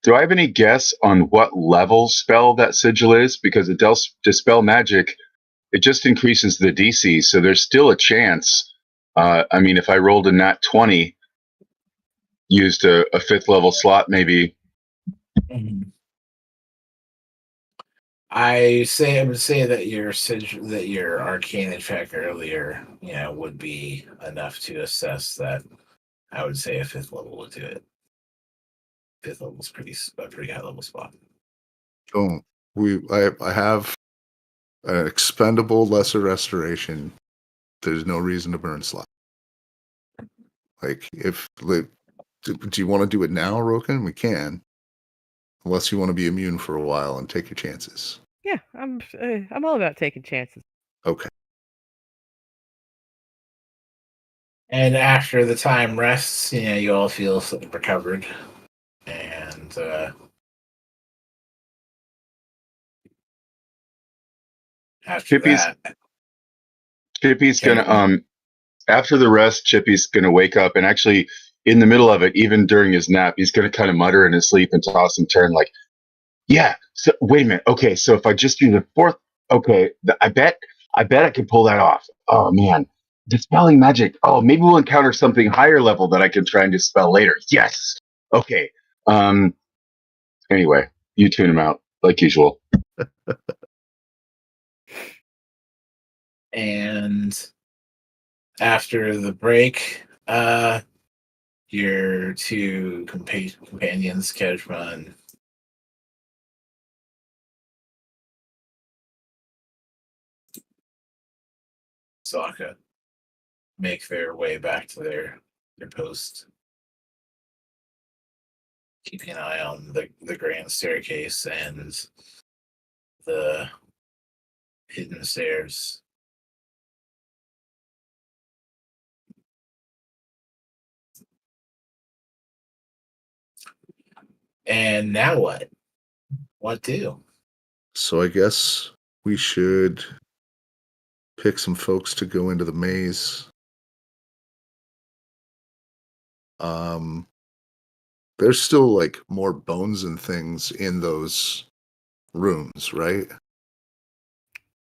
[SPEAKER 4] do I have any guess on what level spell that sigil is? Because it does dispel magic. It just increases the DC, so there's still a chance. I mean, if I rolled a nat 20, used a 5th level slot, maybe.
[SPEAKER 1] I would say that your arcana check earlier, would be enough to assess that. I would say a 5th level would do it. 5th level is a pretty high level spot.
[SPEAKER 2] I have an expendable lesser restoration. There's no reason to burn slot. Do you want to do it now, Roken? We can, unless you want to be immune for a while and take your chances.
[SPEAKER 3] Yeah, I'm all about taking chances.
[SPEAKER 2] Okay.
[SPEAKER 1] And after the time rests, you all feel recovered, and after that,
[SPEAKER 4] Chippy's gonna after the rest, Chippy's gonna wake up, and actually in the middle of it, even during his nap, he's gonna kind of mutter in his sleep and toss and turn like, yeah, so wait a minute. Okay, so if I just do the 4th, okay, I bet I can pull that off. Oh man. Dispelling magic. Oh, maybe we'll encounter something higher level that I can try and dispel later. Yes. Okay. Anyway, you tune him out like usual.
[SPEAKER 1] And after the break, your 2 companions, Kejma and Sokka, make their way back to their post, keeping an eye on the grand staircase and the hidden stairs. And now what? What do?
[SPEAKER 2] So I guess we should pick some folks to go into the maze. there's still like more bones and things in those rooms, right?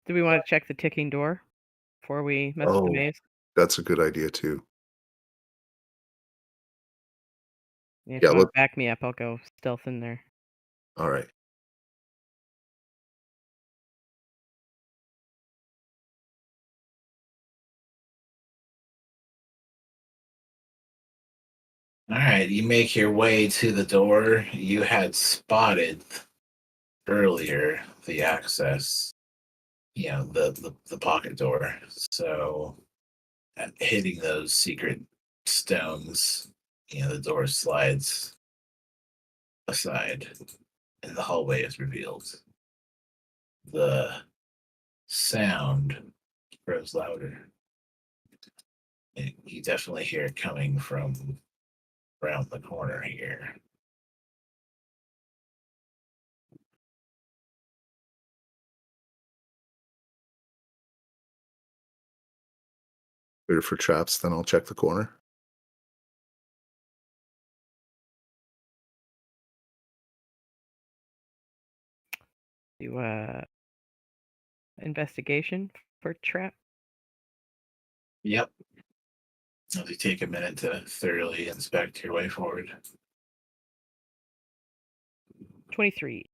[SPEAKER 3] Do we want to check the ticking door before we mess with the
[SPEAKER 2] Oh,
[SPEAKER 3] maze?
[SPEAKER 2] that's a good idea too.
[SPEAKER 3] If
[SPEAKER 2] Yeah,
[SPEAKER 3] you want
[SPEAKER 2] look.
[SPEAKER 3] to back me up, I'll go stealth in there.
[SPEAKER 2] All right.
[SPEAKER 1] All right, you make your way to the door. You had spotted earlier the access, the pocket door. So hitting those secret stones, the door slides aside and the hallway is revealed. The sound grows louder. And you definitely hear it coming from around the corner here.
[SPEAKER 2] Clear for traps, then I'll check the corner.
[SPEAKER 3] Do investigation for trap.
[SPEAKER 1] Yep. As you take a minute to thoroughly inspect your way forward.
[SPEAKER 3] 23.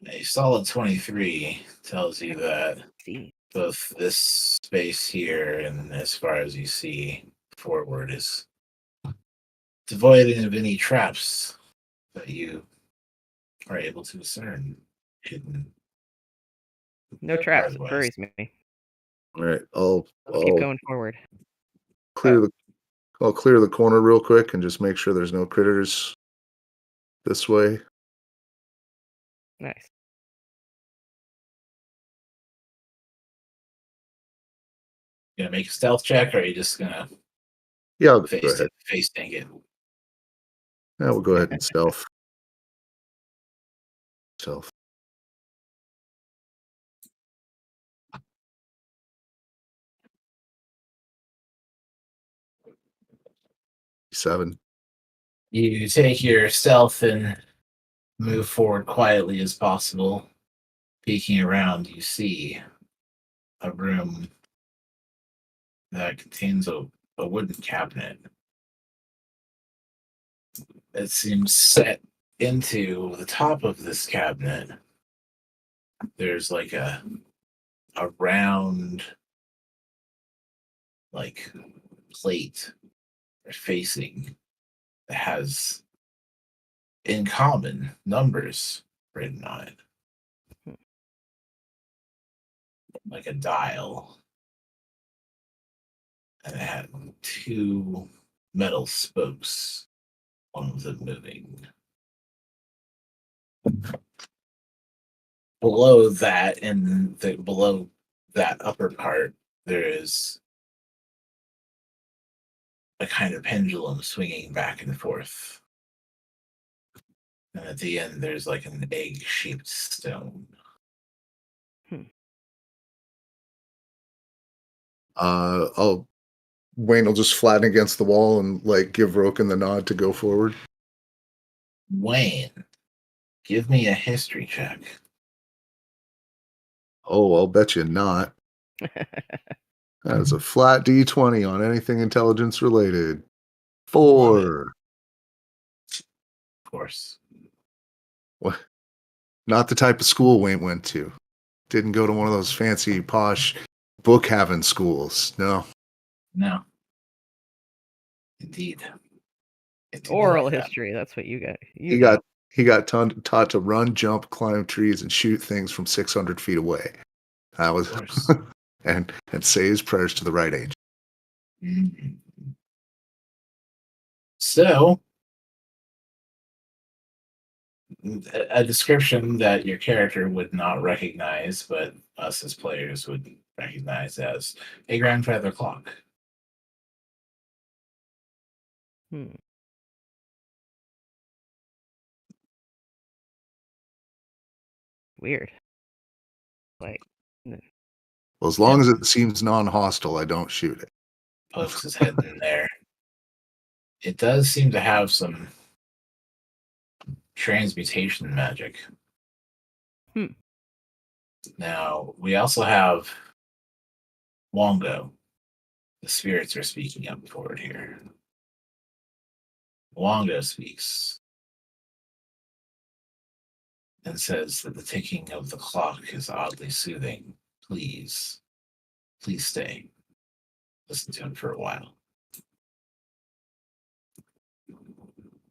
[SPEAKER 1] A solid 23 tells you that
[SPEAKER 3] See.
[SPEAKER 1] both this space here and as far as you see forward is devoid of any traps that you are able to discern hidden.
[SPEAKER 3] No traps. It
[SPEAKER 1] Otherwise.
[SPEAKER 3] worries me.
[SPEAKER 2] All right.
[SPEAKER 3] Let's keep going forward.
[SPEAKER 2] clear the I'll clear the corner real quick and just make sure there's no critters this way.
[SPEAKER 3] Nice.
[SPEAKER 1] You gonna make a stealth check, or are you just gonna
[SPEAKER 2] Yeah, I'll go
[SPEAKER 1] face
[SPEAKER 2] ahead.
[SPEAKER 1] tank it?
[SPEAKER 2] Yeah, we'll go ahead and stealth. Stealth. Seven.
[SPEAKER 1] You take your stealth and move forward quietly as possible. Peeking around, you see a room that contains a wooden cabinet. It seems set into the top of this cabinet. There's like a round like plate or facing that has in common numbers written on it. Like a dial. And it had two metal spokes, one of them moving. Below that, below that upper part, there is a kind of pendulum swinging back and forth. And at the end, there's like an egg-shaped stone.
[SPEAKER 2] Wayne will just flatten against the wall and like give Roken the nod to go forward.
[SPEAKER 1] Wayne, give me a history check.
[SPEAKER 2] Oh, I'll bet you not. That is a flat D20 on anything intelligence related. 4.
[SPEAKER 1] Of course.
[SPEAKER 2] What? Not the type of school Wayne went to. Didn't go to one of those fancy, posh, book having schools. No.
[SPEAKER 1] No. Indeed.
[SPEAKER 3] Oral history. That's what you got.
[SPEAKER 2] He got taught to run, jump, climb trees, and shoot things from 600 feet away. That was, and say his prayers to the right angel.
[SPEAKER 1] Mm-hmm. So, a description that your character would not recognize, but us as players would recognize as a grandfather clock.
[SPEAKER 3] Weird. Like,
[SPEAKER 2] Well, as long as it seems non-hostile, I don't shoot it.
[SPEAKER 1] Pokes his head in there. It does seem to have some transmutation magic.
[SPEAKER 3] Hmm.
[SPEAKER 1] Now, we also have Wongo. The spirits are speaking up forward here. Wongo speaks and says that the ticking of the clock is oddly soothing. Please stay. Listen to him for a while.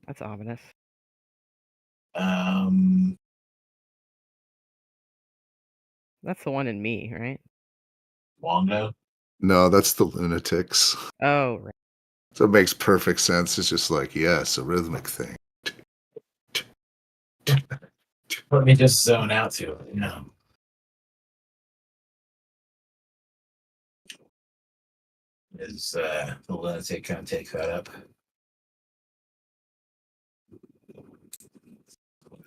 [SPEAKER 3] That's ominous. That's the one in me, right?
[SPEAKER 1] Wongo?
[SPEAKER 2] No, that's the lunatics.
[SPEAKER 3] Oh, right.
[SPEAKER 2] So it makes perfect sense. It's just like, yes, a rhythmic thing.
[SPEAKER 1] Let me just zone out to it. Is the lunatic going to take that up?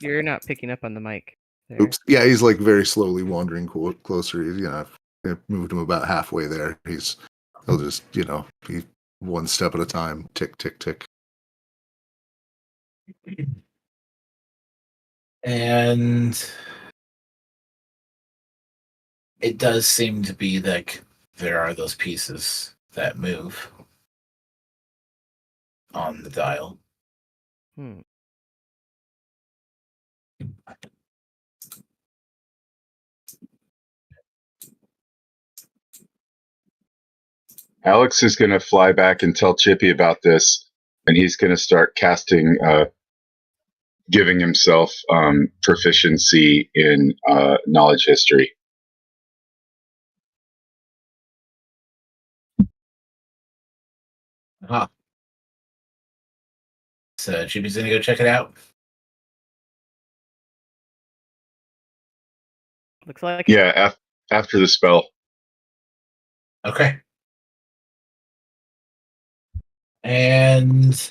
[SPEAKER 3] You're not picking up on the mic. There.
[SPEAKER 2] Oops. Yeah, he's like very slowly wandering closer. He's, I've moved him about halfway there. He'll just, be one step at a time. Tick, tick, tick.
[SPEAKER 1] And it does seem to be like there are those pieces that move on the dial.
[SPEAKER 3] Hmm.
[SPEAKER 4] Alex is going to fly back and tell Chippy about this, and he's going to start casting, giving himself proficiency in knowledge history.
[SPEAKER 1] Huh. So Chippy's going to go check it out.
[SPEAKER 3] Looks like
[SPEAKER 4] Yeah, after the spell.
[SPEAKER 1] Okay. And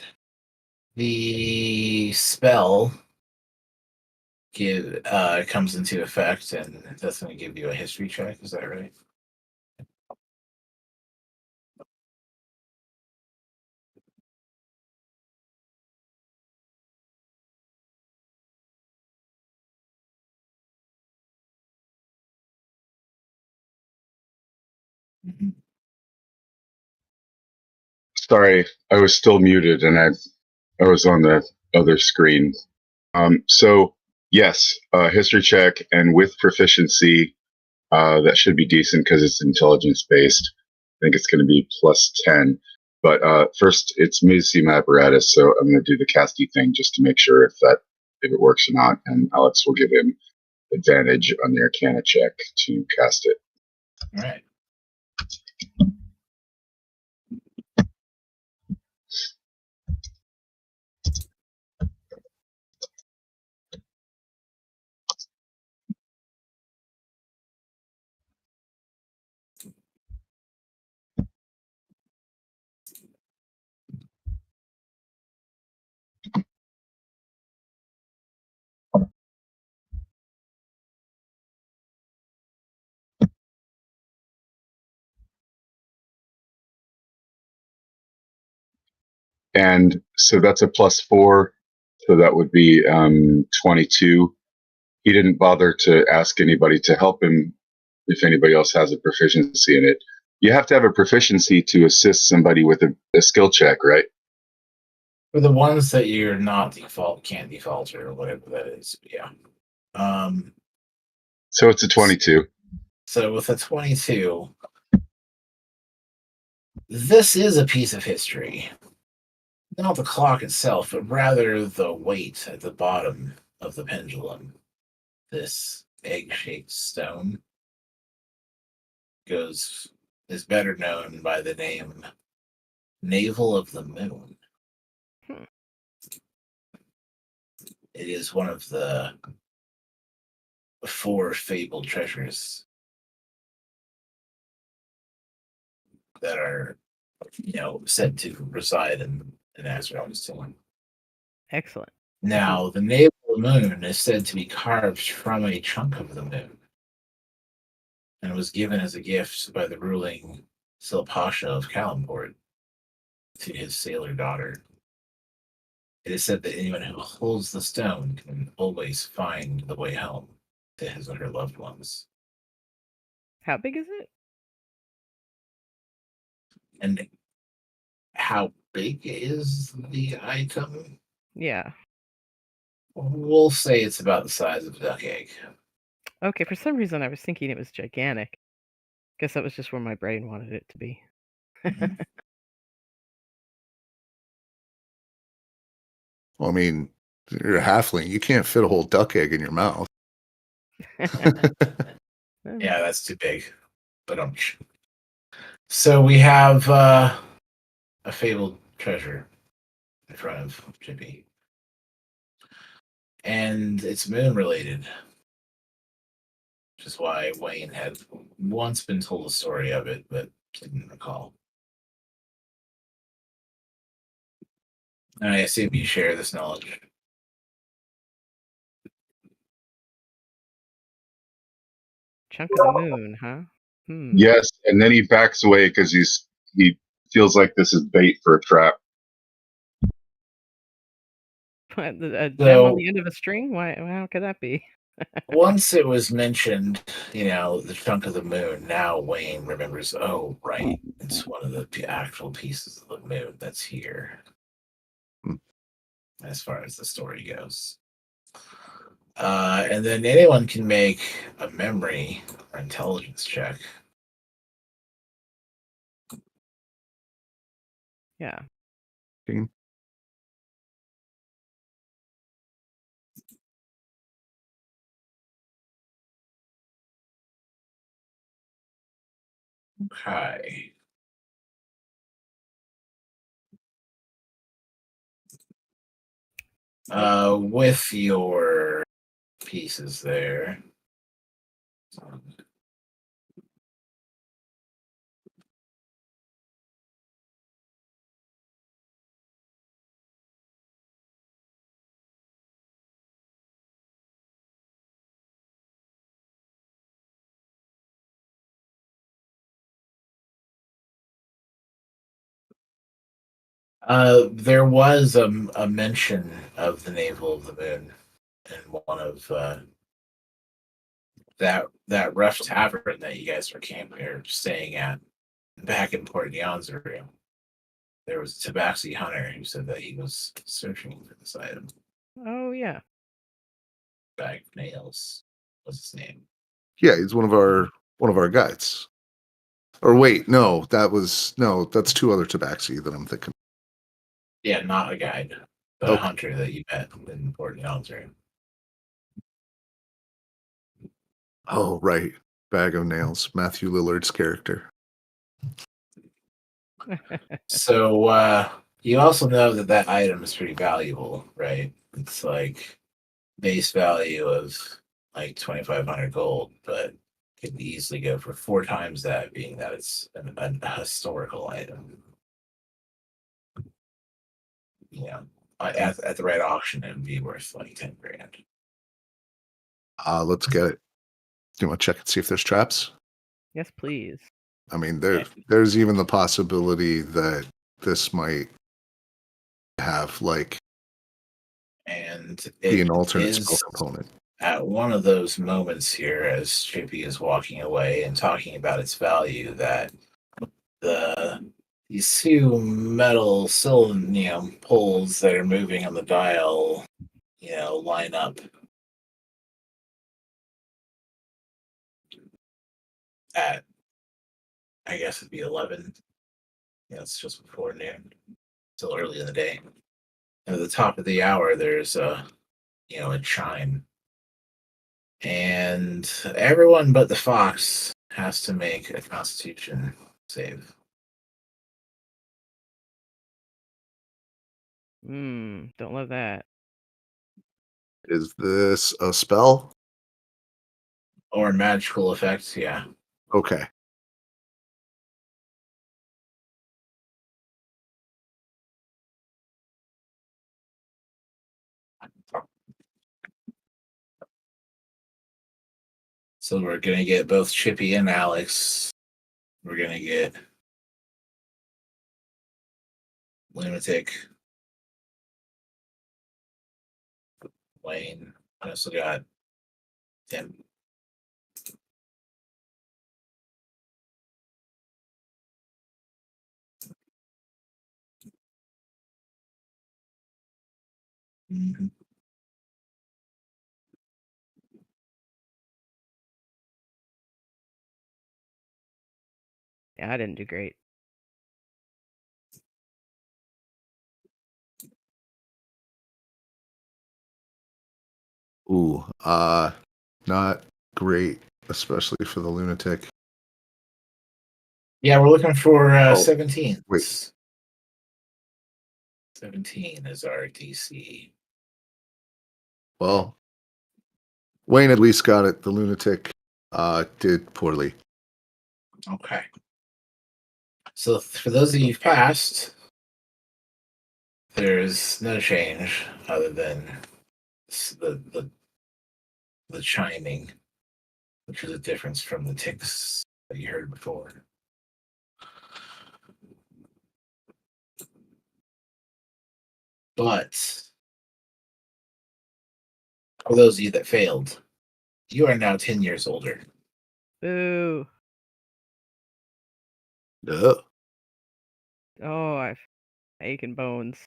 [SPEAKER 1] the spell comes into effect, and that's going to give you a history check. Is that right? Mm-hmm.
[SPEAKER 4] Sorry, I was still muted, and I was on the other screen. So yes, history check, and with proficiency, that should be decent because it's intelligence based. I think it's going to be +10. But first, it's museum apparatus, so I'm going to do the casty thing just to make sure if it works or not. And Alex will give him advantage on the Arcana check to cast it.
[SPEAKER 1] All right.
[SPEAKER 4] And so that's a +4. So that would be 22. He didn't bother to ask anybody to help him if anybody else has a proficiency in it. You have to have a proficiency to assist somebody with a skill check, right?
[SPEAKER 1] For the ones that you're not can't default or whatever that is. Yeah.
[SPEAKER 4] So it's a 22.
[SPEAKER 1] So with a 22, this is a piece of history. Not the clock itself, but rather the weight at the bottom of the pendulum. This egg-shaped stone is better known by the name Navel of the Moon.
[SPEAKER 3] Hmm.
[SPEAKER 1] It is one of the 4 fabled treasures that are, said to reside in Azrael's tomb.
[SPEAKER 3] excellent.
[SPEAKER 1] Now, the navel of the moon is said to be carved from a chunk of the moon, and was given as a gift by the ruling Silpasha of Kalimport to his sailor daughter. It is said that anyone who holds the stone can always find the way home to his or her loved ones.
[SPEAKER 3] How big is it?
[SPEAKER 1] And how big is the item?
[SPEAKER 3] Yeah.
[SPEAKER 1] We'll say it's about the size of a duck egg.
[SPEAKER 3] Okay, for some reason I was thinking it was gigantic. Guess that was just where my brain wanted it to be.
[SPEAKER 1] Mhm.
[SPEAKER 2] Well, I mean, you're a halfling. You can't fit a whole duck egg in your mouth.
[SPEAKER 1] Yeah, that's too big. But so we have a fabled treasure in front of Chippy. And it's moon related, which is why Wayne had once been told a story of it, but didn't recall. And I assume you share this knowledge.
[SPEAKER 3] Chunk of the moon, huh?
[SPEAKER 4] Yes, and then he backs away because he feels like this is bait for a trap.
[SPEAKER 3] A gem on
[SPEAKER 1] So
[SPEAKER 3] the end of a string? Why? How could that be?
[SPEAKER 1] once it was mentioned, the chunk of the moon, now Wayne remembers, oh, right, it's one of the actual pieces of the moon that's here,
[SPEAKER 2] Hmm.
[SPEAKER 1] as far as the story goes. And then anyone can make a memory or intelligence check.
[SPEAKER 3] Yeah.
[SPEAKER 2] Okay.
[SPEAKER 1] Okay. With your pieces there. There was a mention of the navel of the moon in one of that rough tavern that you guys were camping or staying at back in Port Yanzaru. There was a tabaxi hunter who said that he was searching for this item.
[SPEAKER 3] Oh yeah.
[SPEAKER 1] Bag of Nails was his name.
[SPEAKER 2] Yeah, he's one of our guides. Or wait, no, that's two other tabaxi that I'm thinking.
[SPEAKER 1] Yeah, not a guide, but a
[SPEAKER 2] Okay.
[SPEAKER 1] hunter that you met in Port Yanzaru.
[SPEAKER 2] Oh, right. Bag of Nails, Matthew Lillard's character.
[SPEAKER 1] So you also know that item is pretty valuable, right? It's like base value of like 2,500 gold, but could easily go for 4 times that, being that it's a historical item. At the right auction, it would be worth like 10 grand.
[SPEAKER 2] Let's get it. Do you want to check and see if there's traps?
[SPEAKER 3] Yes, please.
[SPEAKER 2] I mean, there's even the possibility that this might have
[SPEAKER 1] And
[SPEAKER 2] be
[SPEAKER 1] it
[SPEAKER 2] an alternate spell
[SPEAKER 1] is
[SPEAKER 2] component.
[SPEAKER 1] at one of those moments here, as Chippy is walking away and talking about its value, that these two metal cylinder poles that are moving on the dial, line up at, I guess it'd be 11. It's just before noon, still early in the day. And at the top of the hour, there's a chime, and everyone but the fox has to make a Constitution save.
[SPEAKER 3] Don't love that.
[SPEAKER 2] Is this a spell?
[SPEAKER 1] Or magical effects, yeah.
[SPEAKER 2] Okay.
[SPEAKER 1] So we're gonna get both Chippy and Alex. We're gonna get Lunatic Wayne. I also got Tim. Mhm.
[SPEAKER 3] Yeah, I didn't do great.
[SPEAKER 2] Ooh, not great, especially for the lunatic.
[SPEAKER 1] Yeah, we're looking for
[SPEAKER 2] Oh,
[SPEAKER 1] 17.
[SPEAKER 2] wait.
[SPEAKER 1] 17 is our DC.
[SPEAKER 2] Well, Wayne at least got it. The lunatic did poorly.
[SPEAKER 1] Okay. So for those of you who've passed, there's no change other than the chiming, which is a difference from the ticks that you heard before. But for those of you that failed, you are now 10 years older.
[SPEAKER 3] Boo.
[SPEAKER 2] Duh.
[SPEAKER 3] Oh, I've aching bones.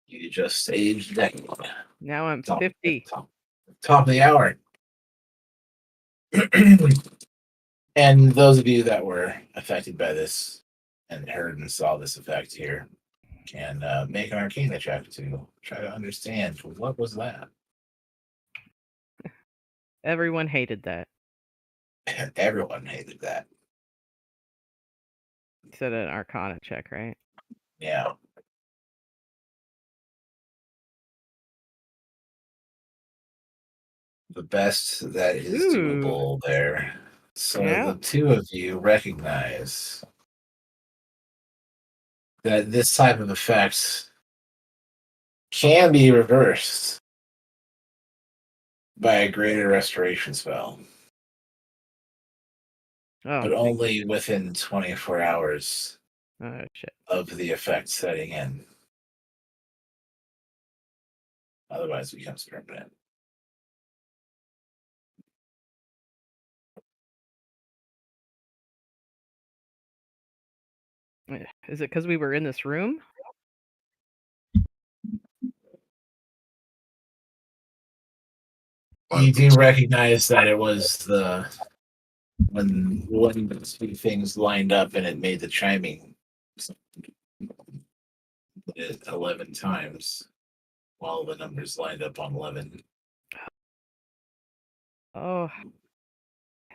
[SPEAKER 1] You just aged decade.
[SPEAKER 3] Now I'm
[SPEAKER 1] Top,
[SPEAKER 3] 50.
[SPEAKER 1] top of the hour. And those of you that were affected by this and heard and saw this effect here can make an Arcana check to try to understand what was that.
[SPEAKER 3] Everyone hated that.
[SPEAKER 1] Everyone hated that.
[SPEAKER 3] You said an Arcana check, right?
[SPEAKER 1] Yeah. The best that is
[SPEAKER 3] Ooh.
[SPEAKER 1] doable there. So
[SPEAKER 3] Yeah.
[SPEAKER 1] the two of you recognize that this type of effect can be reversed by a greater restoration spell,
[SPEAKER 3] Oh,
[SPEAKER 1] but only within 24 hours
[SPEAKER 3] oh shit.
[SPEAKER 1] of the effect setting in. Otherwise, it becomes permanent.
[SPEAKER 3] Is it because we were in this room?
[SPEAKER 1] You do recognize that it was the when the two things lined up and it made the chiming 11 times while the numbers lined up on 11.
[SPEAKER 3] Oh,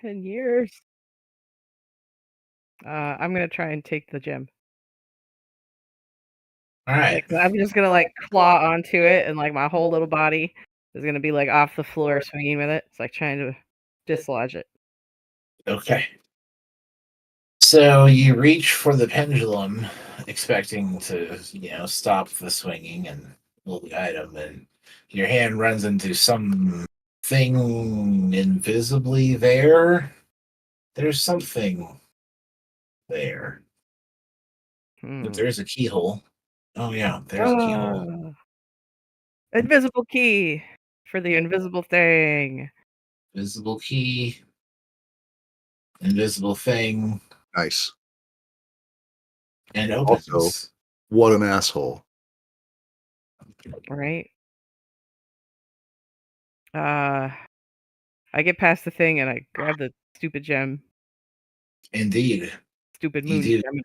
[SPEAKER 3] 10 years. I'm gonna try and take the gem.
[SPEAKER 1] All right.
[SPEAKER 3] Like, I'm just gonna like claw onto it, and like my whole little body is gonna be like off the floor swinging with it. It's like trying to dislodge it.
[SPEAKER 1] Okay. So you reach for the pendulum, expecting to, stop the swinging and pull the item, and your hand runs into something invisibly there. There's something there. But there's a keyhole. Oh yeah, there's a keyhole.
[SPEAKER 3] Invisible key for the invisible thing.
[SPEAKER 1] Visible key. Invisible thing.
[SPEAKER 2] Nice.
[SPEAKER 1] And opens.
[SPEAKER 2] Also, what an asshole.
[SPEAKER 3] Right. I get past the thing and I grab the stupid gem.
[SPEAKER 1] Indeed.
[SPEAKER 3] Stupid
[SPEAKER 1] You
[SPEAKER 3] moon
[SPEAKER 1] do
[SPEAKER 3] gem.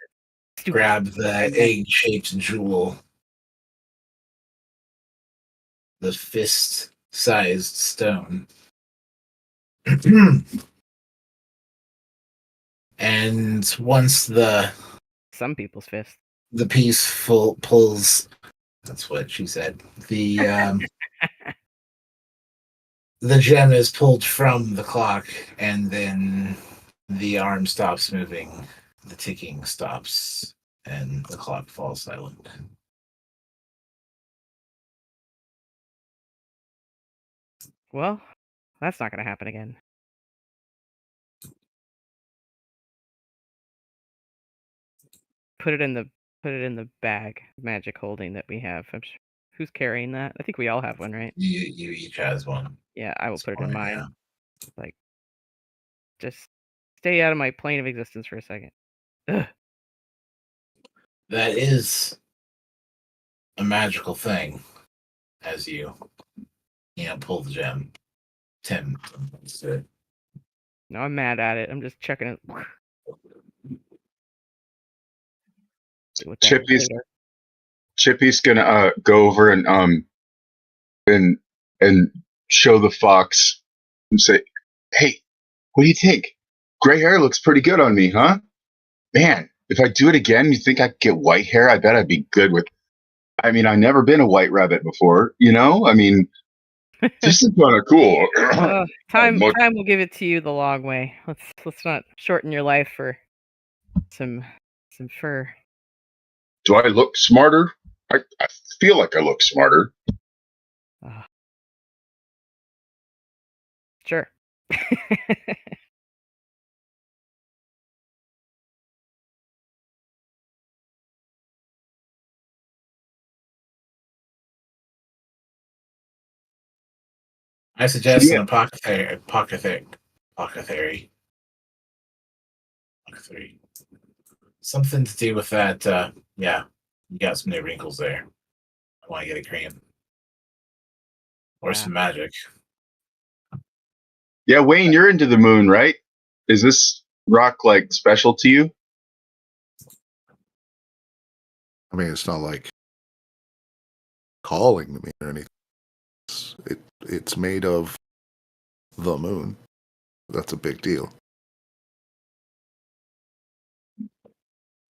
[SPEAKER 3] Stupid
[SPEAKER 1] grab the egg-shaped jewel. The fist-sized stone. And once
[SPEAKER 3] some people's fist.
[SPEAKER 1] the piece pulls, that's what she said. The gem is pulled from the clock, and then the arm stops moving, the ticking stops, and the clock falls silent.
[SPEAKER 3] Well, that's not going to happen again. Put it in the put it in the bag magic holding that we have. Who's carrying that? I think we all have one, right?
[SPEAKER 1] You each has one.
[SPEAKER 3] Yeah, I will
[SPEAKER 1] It's
[SPEAKER 3] put it in
[SPEAKER 1] fine,
[SPEAKER 3] mine.
[SPEAKER 1] yeah.
[SPEAKER 3] Like, just stay out of my plane of existence for a second. Ugh.
[SPEAKER 1] That is a magical thing as you pull the gem. Tim. Let's do it.
[SPEAKER 3] No, I'm mad at it. I'm just checking it. Deal with that
[SPEAKER 4] Chippy's
[SPEAKER 3] later.
[SPEAKER 4] Chippy's gonna go over and show the fox and say, "Hey, what do you think? Gray hair looks pretty good on me, huh? Man, if I do it again, you think I could get white hair? I bet I'd be good with. I mean, I've never been a white rabbit before, you know? I mean, this is kind of cool."
[SPEAKER 3] Time will give it to you the long way. Let's not shorten your life for some fur.
[SPEAKER 4] Do I look smarter? I feel like I look smarter.
[SPEAKER 3] Sure.
[SPEAKER 1] I suggest
[SPEAKER 4] Yeah.
[SPEAKER 1] an apothecary. Something to do with that. Yeah, you got some new wrinkles there. I want to get a cream or some magic.
[SPEAKER 4] Yeah, Wayne, you're into the moon, right? Is this rock like special to you?
[SPEAKER 2] I mean, it's not like calling to me or anything. It's made of the moon. That's a big deal.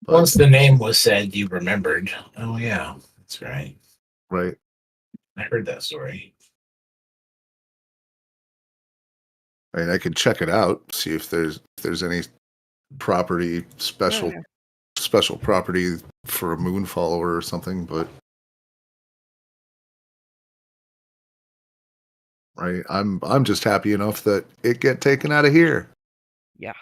[SPEAKER 2] But,
[SPEAKER 1] Once the name was said, you remembered. Oh yeah, that's right.
[SPEAKER 2] right.
[SPEAKER 1] I heard that story.
[SPEAKER 2] I mean, I could check it out, see if there's any property special property for a moon follower or something, but right, I'm just happy enough that it get taken out of here.
[SPEAKER 3] Yeah.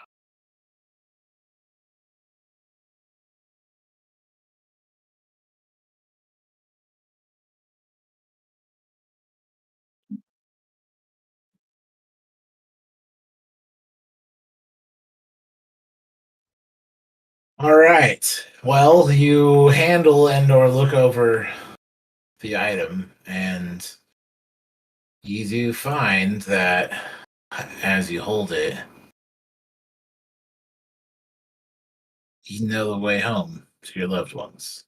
[SPEAKER 1] All right. Well, you handle and/or look over the item, and you do find that as you hold it, you know the way home to your loved ones.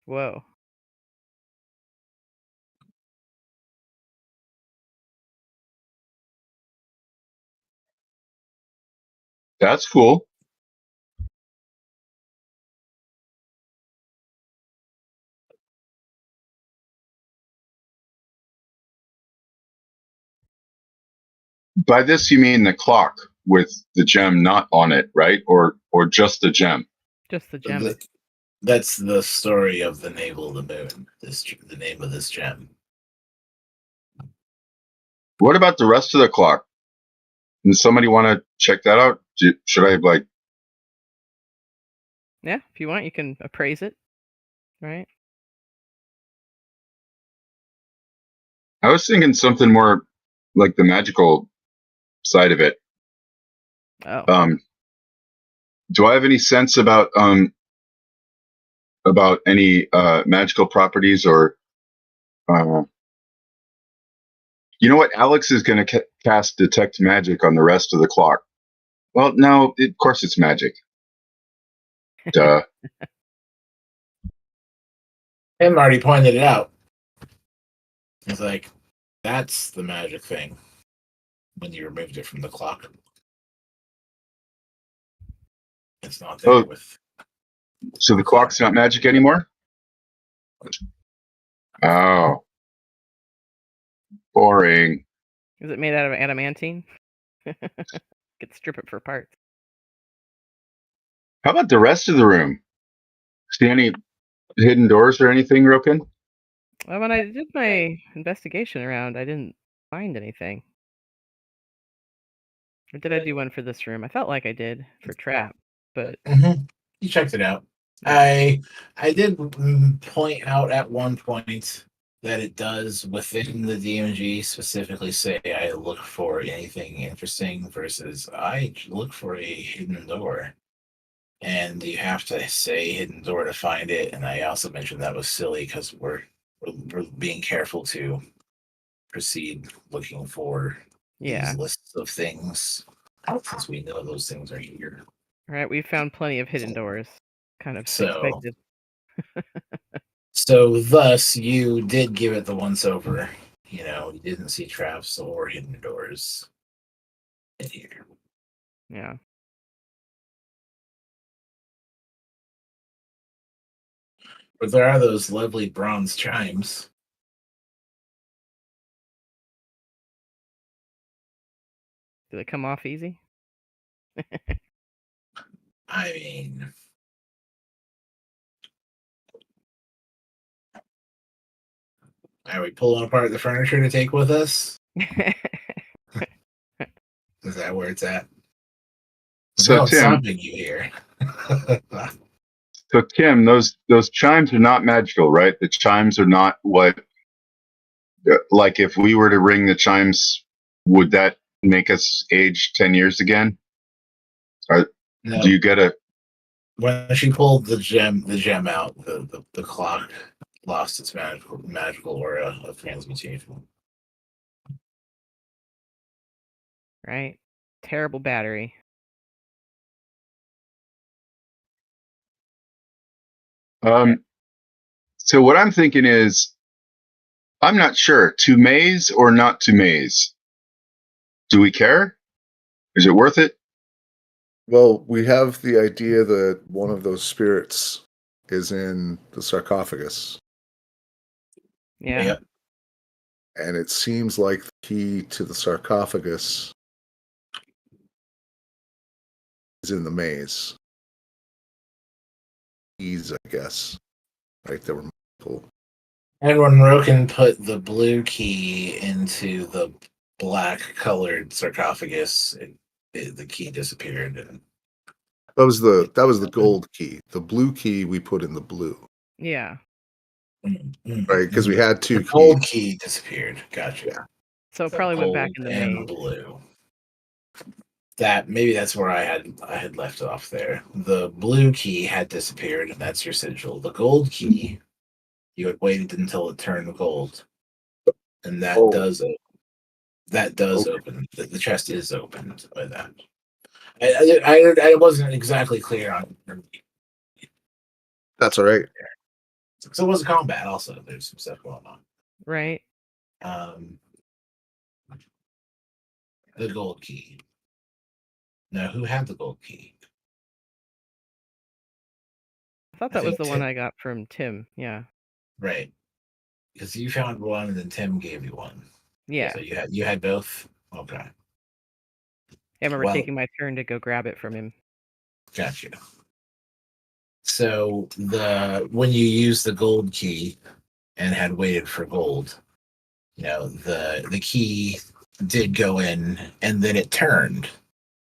[SPEAKER 3] Whoa.
[SPEAKER 4] That's cool. By this you mean the clock with the gem not on it, right? Or just the gem?
[SPEAKER 3] Just the gem.
[SPEAKER 1] That's the story of the navel of the moon. The name of this gem.
[SPEAKER 4] What about the rest of the clock? Does somebody want to check that out? Should I like?
[SPEAKER 3] Yeah, if you want, you can appraise it. Right?
[SPEAKER 4] I was thinking something more like the magical side of it.
[SPEAKER 3] Oh.
[SPEAKER 4] Do I have any sense about any magical properties or you know what? Alex is going to cast detect magic on the rest of the clock. Well, no, of course it's magic. Duh.
[SPEAKER 1] Tim already pointed it out. He's like, that's the magic thing when you removed it from the clock. It's not there with.
[SPEAKER 4] So the clock's not magic anymore? Oh. Boring.
[SPEAKER 3] Is it made out of adamantine? Could strip it for parts.
[SPEAKER 4] How about the rest of the room? See any hidden doors or anything, Roken?
[SPEAKER 3] Well, when I did my investigation around, I didn't find anything. Or did I do one for this room? I felt like I did for trap, but
[SPEAKER 1] You checked it out.
[SPEAKER 3] Okay.
[SPEAKER 1] I did point out at one point that it does within the DMG specifically say I look for anything interesting versus I look for a hidden door. And you have to say hidden door to find it. And I also mentioned that was silly because we're being careful to proceed looking for
[SPEAKER 3] Yeah.
[SPEAKER 1] these lists of things since we know those things are here.
[SPEAKER 3] All right. We found plenty of hidden doors. Kind of
[SPEAKER 1] So,
[SPEAKER 3] expected.
[SPEAKER 1] so thus you did give it the once over. You know, you didn't see traps or hidden doors in here.
[SPEAKER 3] Yeah.
[SPEAKER 1] But there are those lovely bronze chimes.
[SPEAKER 3] Do they come off easy?
[SPEAKER 1] I mean, are we pulling apart the furniture to take with us? Is that where it's at?
[SPEAKER 4] So
[SPEAKER 1] No one's
[SPEAKER 4] Tim,
[SPEAKER 1] stopping you here.
[SPEAKER 4] so Tim, those chimes are not magical, right? The chimes are not what. Like if we were to ring the chimes, would that make us age 10 years again? Or
[SPEAKER 1] No.
[SPEAKER 4] do you get a?
[SPEAKER 1] When she pulled the gem out, the clock lost its magical aura of transmutation.
[SPEAKER 3] Right. Terrible battery.
[SPEAKER 4] So what I'm thinking is, I'm not sure to maze or not to maze. Do we care? Is it worth it?
[SPEAKER 2] Well, we have the idea that one of those spirits is in the sarcophagus,
[SPEAKER 3] Yeah.
[SPEAKER 1] Yep.
[SPEAKER 2] and it seems like the key to the sarcophagus is in the maze. Keys, I guess. Right, there were multiple.
[SPEAKER 1] And when Roken put the blue key into the black colored sarcophagus, the key disappeared. And
[SPEAKER 2] That was the gold key. The blue key we put in the blue,
[SPEAKER 3] Yeah.
[SPEAKER 2] right? Because we had two
[SPEAKER 1] the gold
[SPEAKER 2] keys.
[SPEAKER 1] key disappeared. Gotcha.
[SPEAKER 2] Yeah.
[SPEAKER 3] So it probably went back in the
[SPEAKER 1] and
[SPEAKER 3] maze.
[SPEAKER 1] blue. That maybe that's where I had left off there. The blue key had disappeared, and that's your sigil. The gold key, you had waited until it turned gold, and that does open. The chest is opened by that. I wasn't exactly clear on.
[SPEAKER 2] That's all right.
[SPEAKER 1] So it was combat. Also, there's some stuff going on.
[SPEAKER 3] Right.
[SPEAKER 1] The gold key. Now, who had the gold key?
[SPEAKER 3] I thought that was the one I got from Tim. Yeah.
[SPEAKER 1] Right, because you found one, and then Tim gave you one.
[SPEAKER 3] Yeah.
[SPEAKER 1] So you had both. Okay.
[SPEAKER 3] I remember taking my turn to go grab it from him.
[SPEAKER 1] Gotcha. So when you used the gold key and had waited for gold, you know, the key did go in, and then it turned,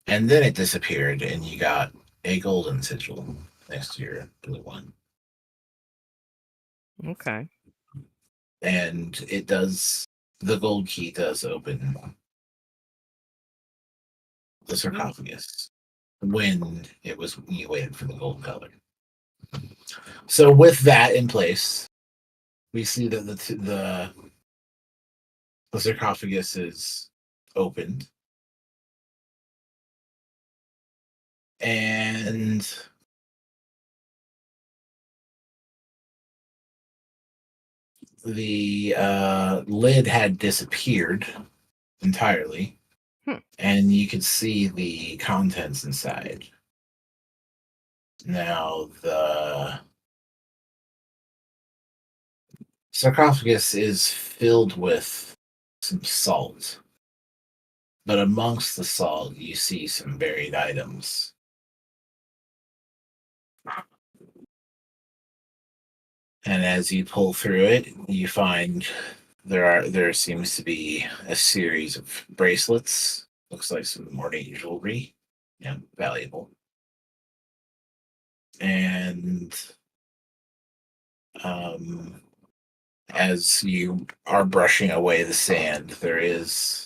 [SPEAKER 1] and then it disappeared, and you got a golden sigil next to your blue one.
[SPEAKER 3] Okay.
[SPEAKER 1] And the gold key does open the sarcophagus when you waited for the gold color. So with that in place, we see that the sarcophagus is opened, and the lid had disappeared entirely, and you could see the contents inside. Now, the sarcophagus is filled with some salt, but amongst the salt, you see some buried items. And as you pull through it, you find there seems to be a series of bracelets Looks like some ornate jewelry. Yeah, valuable. And as you are brushing away the sand, there is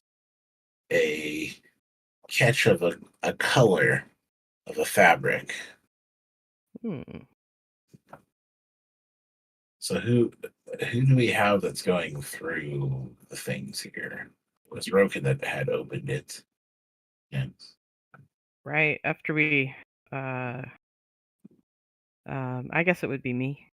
[SPEAKER 1] a catch of a color of a fabric.
[SPEAKER 3] Hmm.
[SPEAKER 1] So who do we have that's going through the things here? It was Roken that had opened it. Yes.
[SPEAKER 3] Right after we, I guess it would be me.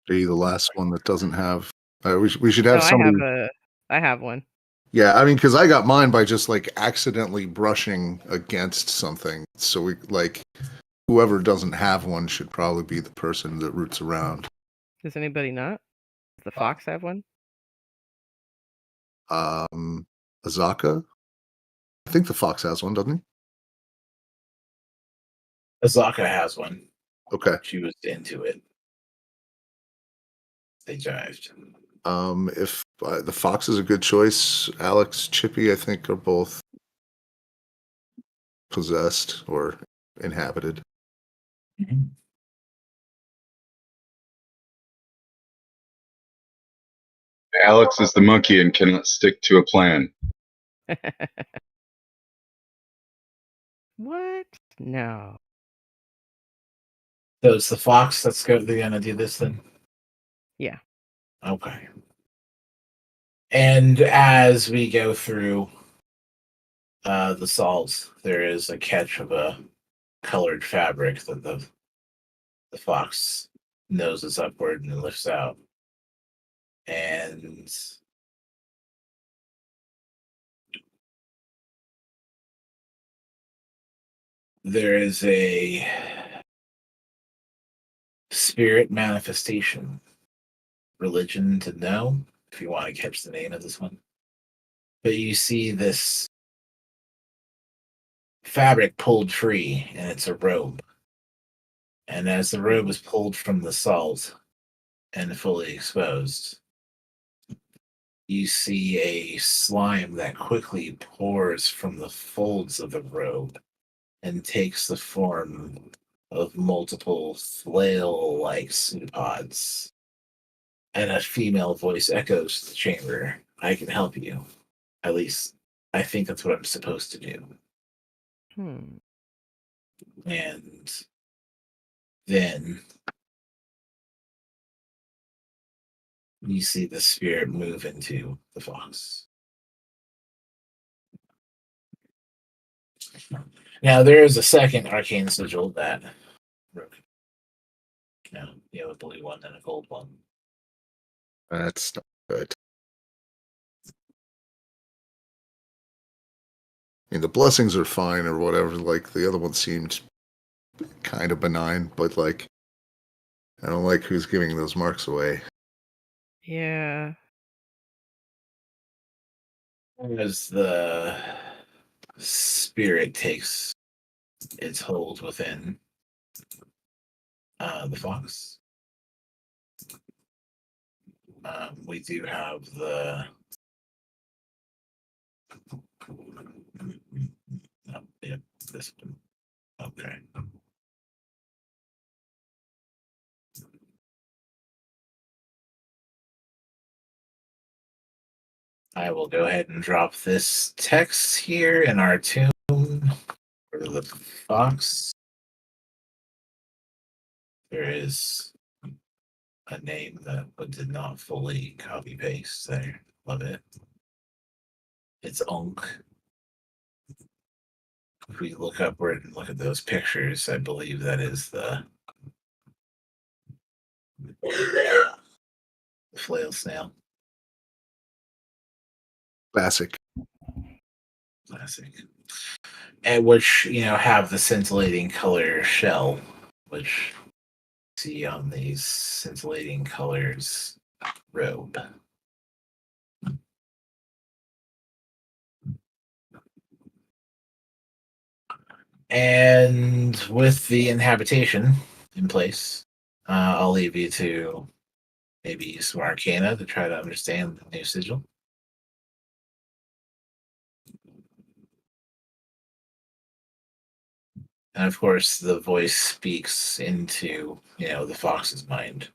[SPEAKER 2] Are you the last one that doesn't have? We should
[SPEAKER 3] No,
[SPEAKER 2] have somebody.
[SPEAKER 3] I have one.
[SPEAKER 2] Yeah, I mean, because I got mine by just like accidentally brushing against something. So we like whoever doesn't have one should probably be the person that roots around.
[SPEAKER 3] Does anybody not? Does the fox have one?
[SPEAKER 2] Azaka, I think the fox has one, doesn't
[SPEAKER 1] Azaka has one.
[SPEAKER 2] he? Okay.
[SPEAKER 1] She was into it. They jived.
[SPEAKER 2] If the fox is a good choice, Alex, Chippy, I think are both possessed or inhabited.
[SPEAKER 4] Alex is the monkey and cannot stick to a plan.
[SPEAKER 3] What? No.
[SPEAKER 1] So it's the fox that's they're gonna do this then?
[SPEAKER 3] Yeah.
[SPEAKER 1] Okay. And as we go through the salts, there is a catch of a colored fabric that the fox noses upward and lifts out. And there is a spirit manifestation. Religion to know, if you want to catch the name of this one. But you see this fabric pulled free, and it's a robe. And as the robe is pulled from the salt and fully exposed, you see a slime that quickly pours from the folds of the robe and takes the form of multiple flail-like pseudopods. And a female voice echoes to the chamber. I can help you. At least, I think that's what I'm supposed to do.
[SPEAKER 3] Hmm.
[SPEAKER 1] And then you see the spirit move into the fox. Now, there is a second arcane sigil that broke. You have a blue one and a gold one.
[SPEAKER 2] That's not good. I mean, the blessings are fine or whatever. Like the other one seemed kind of benign, but like I don't like who's giving those marks away.
[SPEAKER 3] Yeah.
[SPEAKER 1] As the spirit takes its hold within the fox, we do have the. Oh, yep, this one. Okay. I will go ahead and drop this text here in our tune for the fox. There is a name that did not fully copy paste there. Love it. It's Unk. If we look upward and look at those pictures, I believe that is the flail snail.
[SPEAKER 2] Classic.
[SPEAKER 1] Classic. And which, have the scintillating color shell, which you see on these scintillating colors robe. And with the inhabitation in place, I'll leave you to maybe use some arcana to try to understand the new sigil. And of course, the voice speaks into, the fox's mind.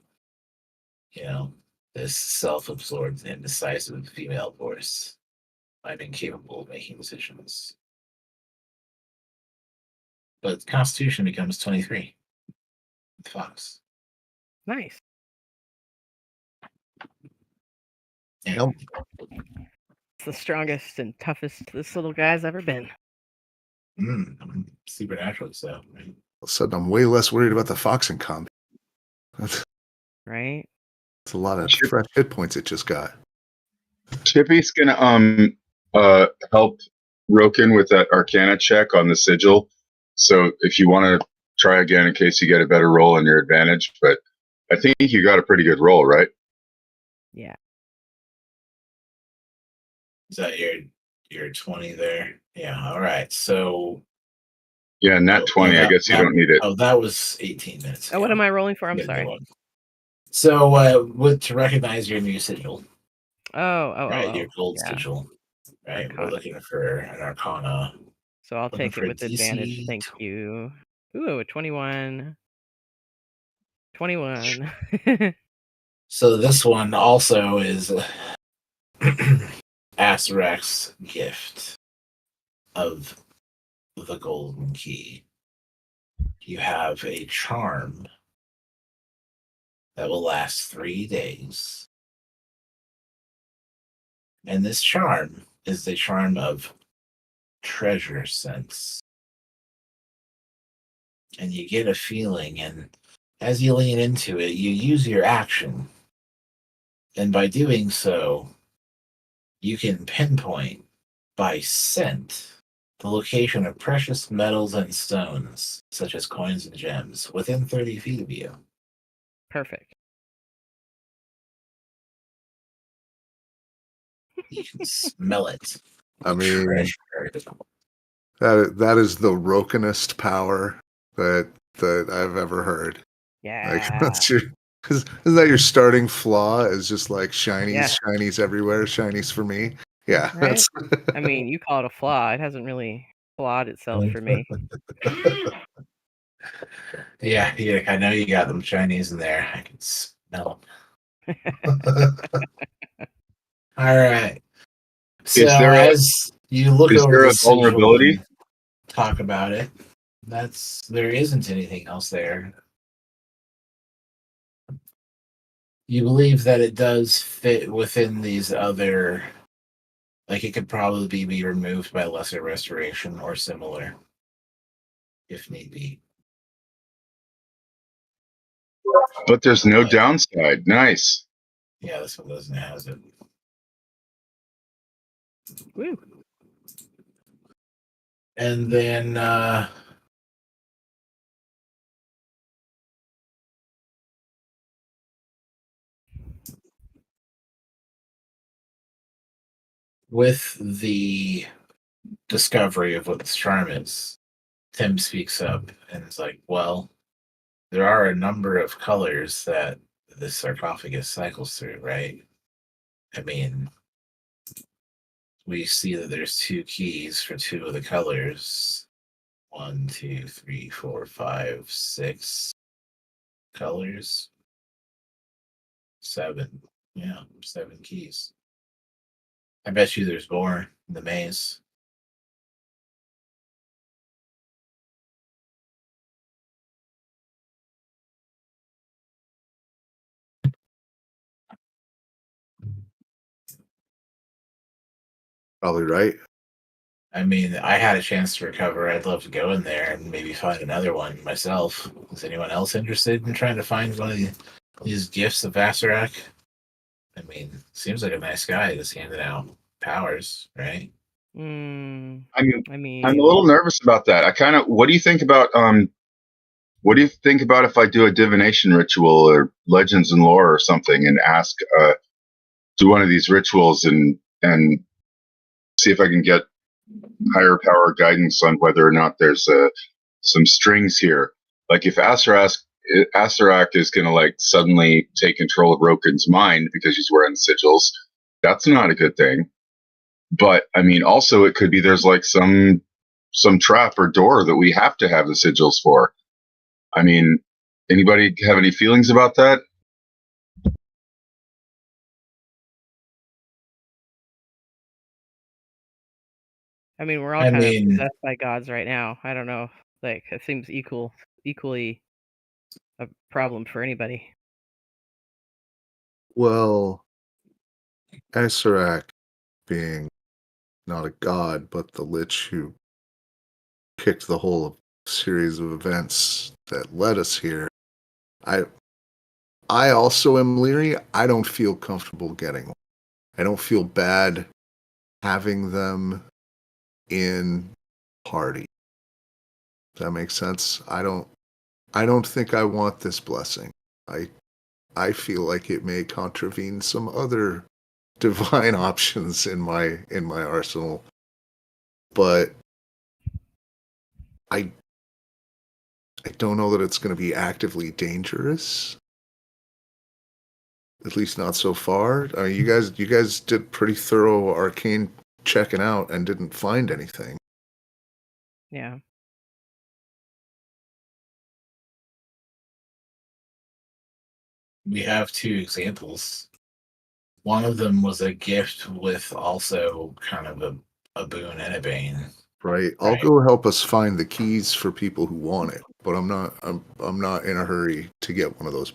[SPEAKER 1] This self-absorbed and decisive female voice. I'm incapable of making decisions. But Constitution becomes 23. The fox.
[SPEAKER 3] Nice.
[SPEAKER 1] And
[SPEAKER 3] It's the strongest and toughest this little guy's ever been.
[SPEAKER 1] Supernaturally so. Right?
[SPEAKER 2] All of a sudden, I'm way less worried about the fox in combat. That's
[SPEAKER 3] Right?
[SPEAKER 2] a lot of fresh hit points it just got.
[SPEAKER 4] Chippy's gonna help Roken with that Arcana check on the sigil. So if you want to try again in case you get a better roll on your advantage, but I think you got a pretty good roll, right?
[SPEAKER 3] Yeah.
[SPEAKER 1] Is that your 20 there? Yeah. All right. So
[SPEAKER 4] Yeah, nat 20. I guess you don't need it.
[SPEAKER 1] Oh, that was 18 minutes ago.
[SPEAKER 3] Oh, what am I rolling for? I'm
[SPEAKER 1] Get a new
[SPEAKER 3] sorry.
[SPEAKER 1] one. So, to recognize your new sigil,
[SPEAKER 3] Oh,
[SPEAKER 1] your gold
[SPEAKER 3] yeah.
[SPEAKER 1] sigil, right?
[SPEAKER 3] Arcana.
[SPEAKER 1] We're looking for an Arcana.
[SPEAKER 3] So I'll
[SPEAKER 1] Looking
[SPEAKER 3] take
[SPEAKER 1] for
[SPEAKER 3] it with
[SPEAKER 1] DC
[SPEAKER 3] advantage. Thank you. Ooh, a 21. 21.
[SPEAKER 1] So this one also is Asarak's gift of the golden key. You have a charm that will last 3 days. And this charm is the charm of treasure sense. And you get a feeling, and as you lean into it, you use your action. And by doing so, you can pinpoint by scent the location of precious metals and stones, such as coins and gems, within 30 feet of you.
[SPEAKER 3] Perfect.
[SPEAKER 1] You can smell it.
[SPEAKER 2] I mean,
[SPEAKER 1] Treasure.
[SPEAKER 2] that is the Rokenest power that I've ever heard.
[SPEAKER 3] Yeah.
[SPEAKER 2] Like, that's isn't that your starting flaw? Is just like shinies,
[SPEAKER 3] Yeah.
[SPEAKER 2] shinies everywhere, shinies for me. Yeah,
[SPEAKER 3] Right?
[SPEAKER 2] that's.
[SPEAKER 3] I mean, you call it a flaw. It hasn't really flawed itself for me.
[SPEAKER 1] Yeah, I know you got them Chinese in there. I can smell them. All right. So as you look over
[SPEAKER 4] there
[SPEAKER 1] the
[SPEAKER 4] a vulnerability?
[SPEAKER 1] sigil and talk about it, there isn't anything else there. You believe that it does fit within these other, like it could probably be removed by lesser restoration or similar, if need be.
[SPEAKER 4] But there's no downside. Nice.
[SPEAKER 1] Yeah, this one doesn't have it.
[SPEAKER 3] Woo.
[SPEAKER 1] And then with the discovery of what this charm is, Tim speaks up and is like, well, there are a number of colors that this sarcophagus cycles through, right? I mean, we see that there's 2 keys for 2 of the colors. 1, 2, 3, 4, 5, 6 colors. 7. Yeah, 7 keys. I bet you there's more in the maze.
[SPEAKER 2] Probably right.
[SPEAKER 1] I mean, I had a chance to recover. I'd love to go in there and maybe find another one myself. Is anyone else interested in trying to find one of these gifts of Vasarak? I mean, seems like a nice guy that's handing out powers, right?
[SPEAKER 4] I mean,
[SPEAKER 3] I'm
[SPEAKER 4] a little nervous about that. What do you think about if I do a divination ritual or legends and lore or something and ask do one of these rituals and see if I can get higher power guidance on whether or not there's some strings here. Like if Asarak is going to like suddenly take control of Roken's mind because he's wearing sigils, that's not a good thing. But I mean, also it could be there's like some some trap or door that we have to have the sigils for. I mean, anybody have any feelings about that?
[SPEAKER 3] I mean, we're all
[SPEAKER 1] I
[SPEAKER 3] kind of
[SPEAKER 1] mean,
[SPEAKER 3] possessed by gods right now. I don't know. Like, it seems equally a problem for anybody.
[SPEAKER 2] Well, Acerak being not a god, but the lich who kicked the whole series of events that led us here, I also am leery. I don't feel comfortable getting one. I don't feel bad having them in party. Does that make sense? I don't think I want this blessing. I feel like it may contravene some other divine options in my arsenal. But I don't know that it's going to be actively dangerous. At least not so far. You guys did pretty thorough arcane checking out and didn't find anything.
[SPEAKER 3] Yeah.
[SPEAKER 1] we have two examples. One of them was a gift with also kind of a boon and a bane.
[SPEAKER 2] Right. I'll go help us find the keys for people who want it, but I'm not in a hurry to get one of those.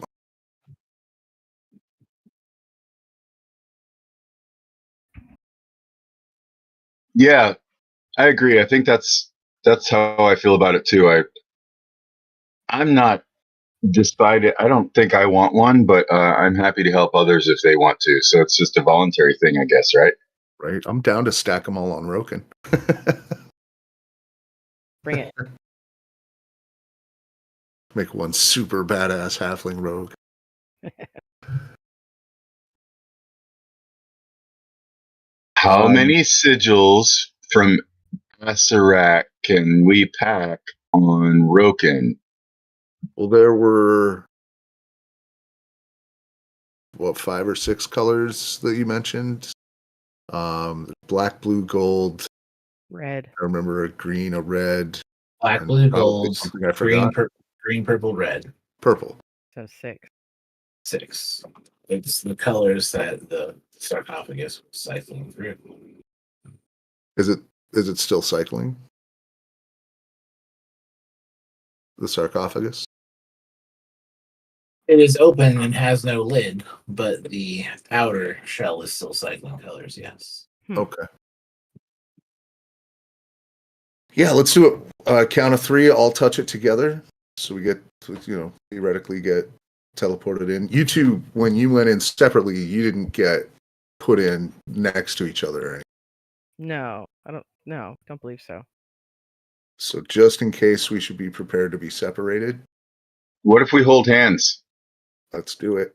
[SPEAKER 4] Yeah, I agree. I think that's how I feel about it too. I'm not decided. I don't think I want one, but I'm happy to help others if they want to. So it's just a voluntary thing, I guess, right?
[SPEAKER 2] Right. I'm down to stack them all on Roken.
[SPEAKER 3] Bring it.
[SPEAKER 2] Make one super badass halfling rogue.
[SPEAKER 4] How many sigils from Acerak can we pack on Roken?
[SPEAKER 2] Well, there were 5 or 6 colors that you mentioned. Black, blue, gold.
[SPEAKER 3] Red.
[SPEAKER 2] I remember a green, a red.
[SPEAKER 1] Black,
[SPEAKER 2] and
[SPEAKER 1] blue,
[SPEAKER 2] probably
[SPEAKER 1] gold,
[SPEAKER 2] something I
[SPEAKER 1] green,
[SPEAKER 2] forgot.
[SPEAKER 1] green, purple, red.
[SPEAKER 2] Purple.
[SPEAKER 3] So 6.
[SPEAKER 1] 6. It's the colors that the sarcophagus was cycling through.
[SPEAKER 2] Is it still cycling? The sarcophagus?
[SPEAKER 1] It is open and has no lid, but the outer shell is still cycling colors, yes.
[SPEAKER 2] Okay. Yeah, let's do it. Count of 3, I'll touch it together. So we get, theoretically get teleported in. You two, when you went in separately, you didn't get put in next to each other or anything.
[SPEAKER 3] No, I don't. No, don't believe so.
[SPEAKER 2] So just in case, we should be prepared to be separated.
[SPEAKER 4] What if we hold hands?
[SPEAKER 2] Let's do it.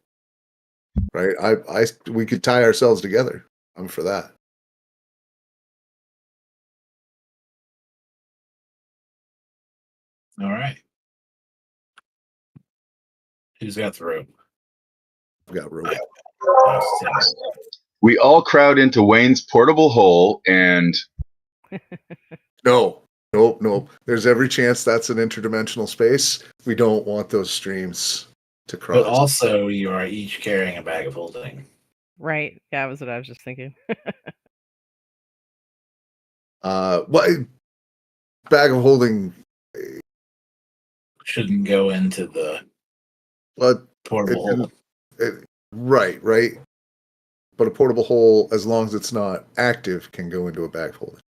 [SPEAKER 2] Right? We could tie ourselves together. I'm for that.
[SPEAKER 1] All right. Who's got the rope?
[SPEAKER 2] I've got rope.
[SPEAKER 1] That's Tim.
[SPEAKER 4] We all crowd into Wayne's portable hole and
[SPEAKER 2] No. Nope. There's every chance that's an interdimensional space. We don't want those streams to cross.
[SPEAKER 1] But also, you are each carrying a bag of holding.
[SPEAKER 3] Right. Yeah, that was what I was just thinking.
[SPEAKER 2] What bag of holding
[SPEAKER 1] Shouldn't go into the portable hole.
[SPEAKER 2] Right. But a portable hole, as long as it's not active, can go into a bag of holding.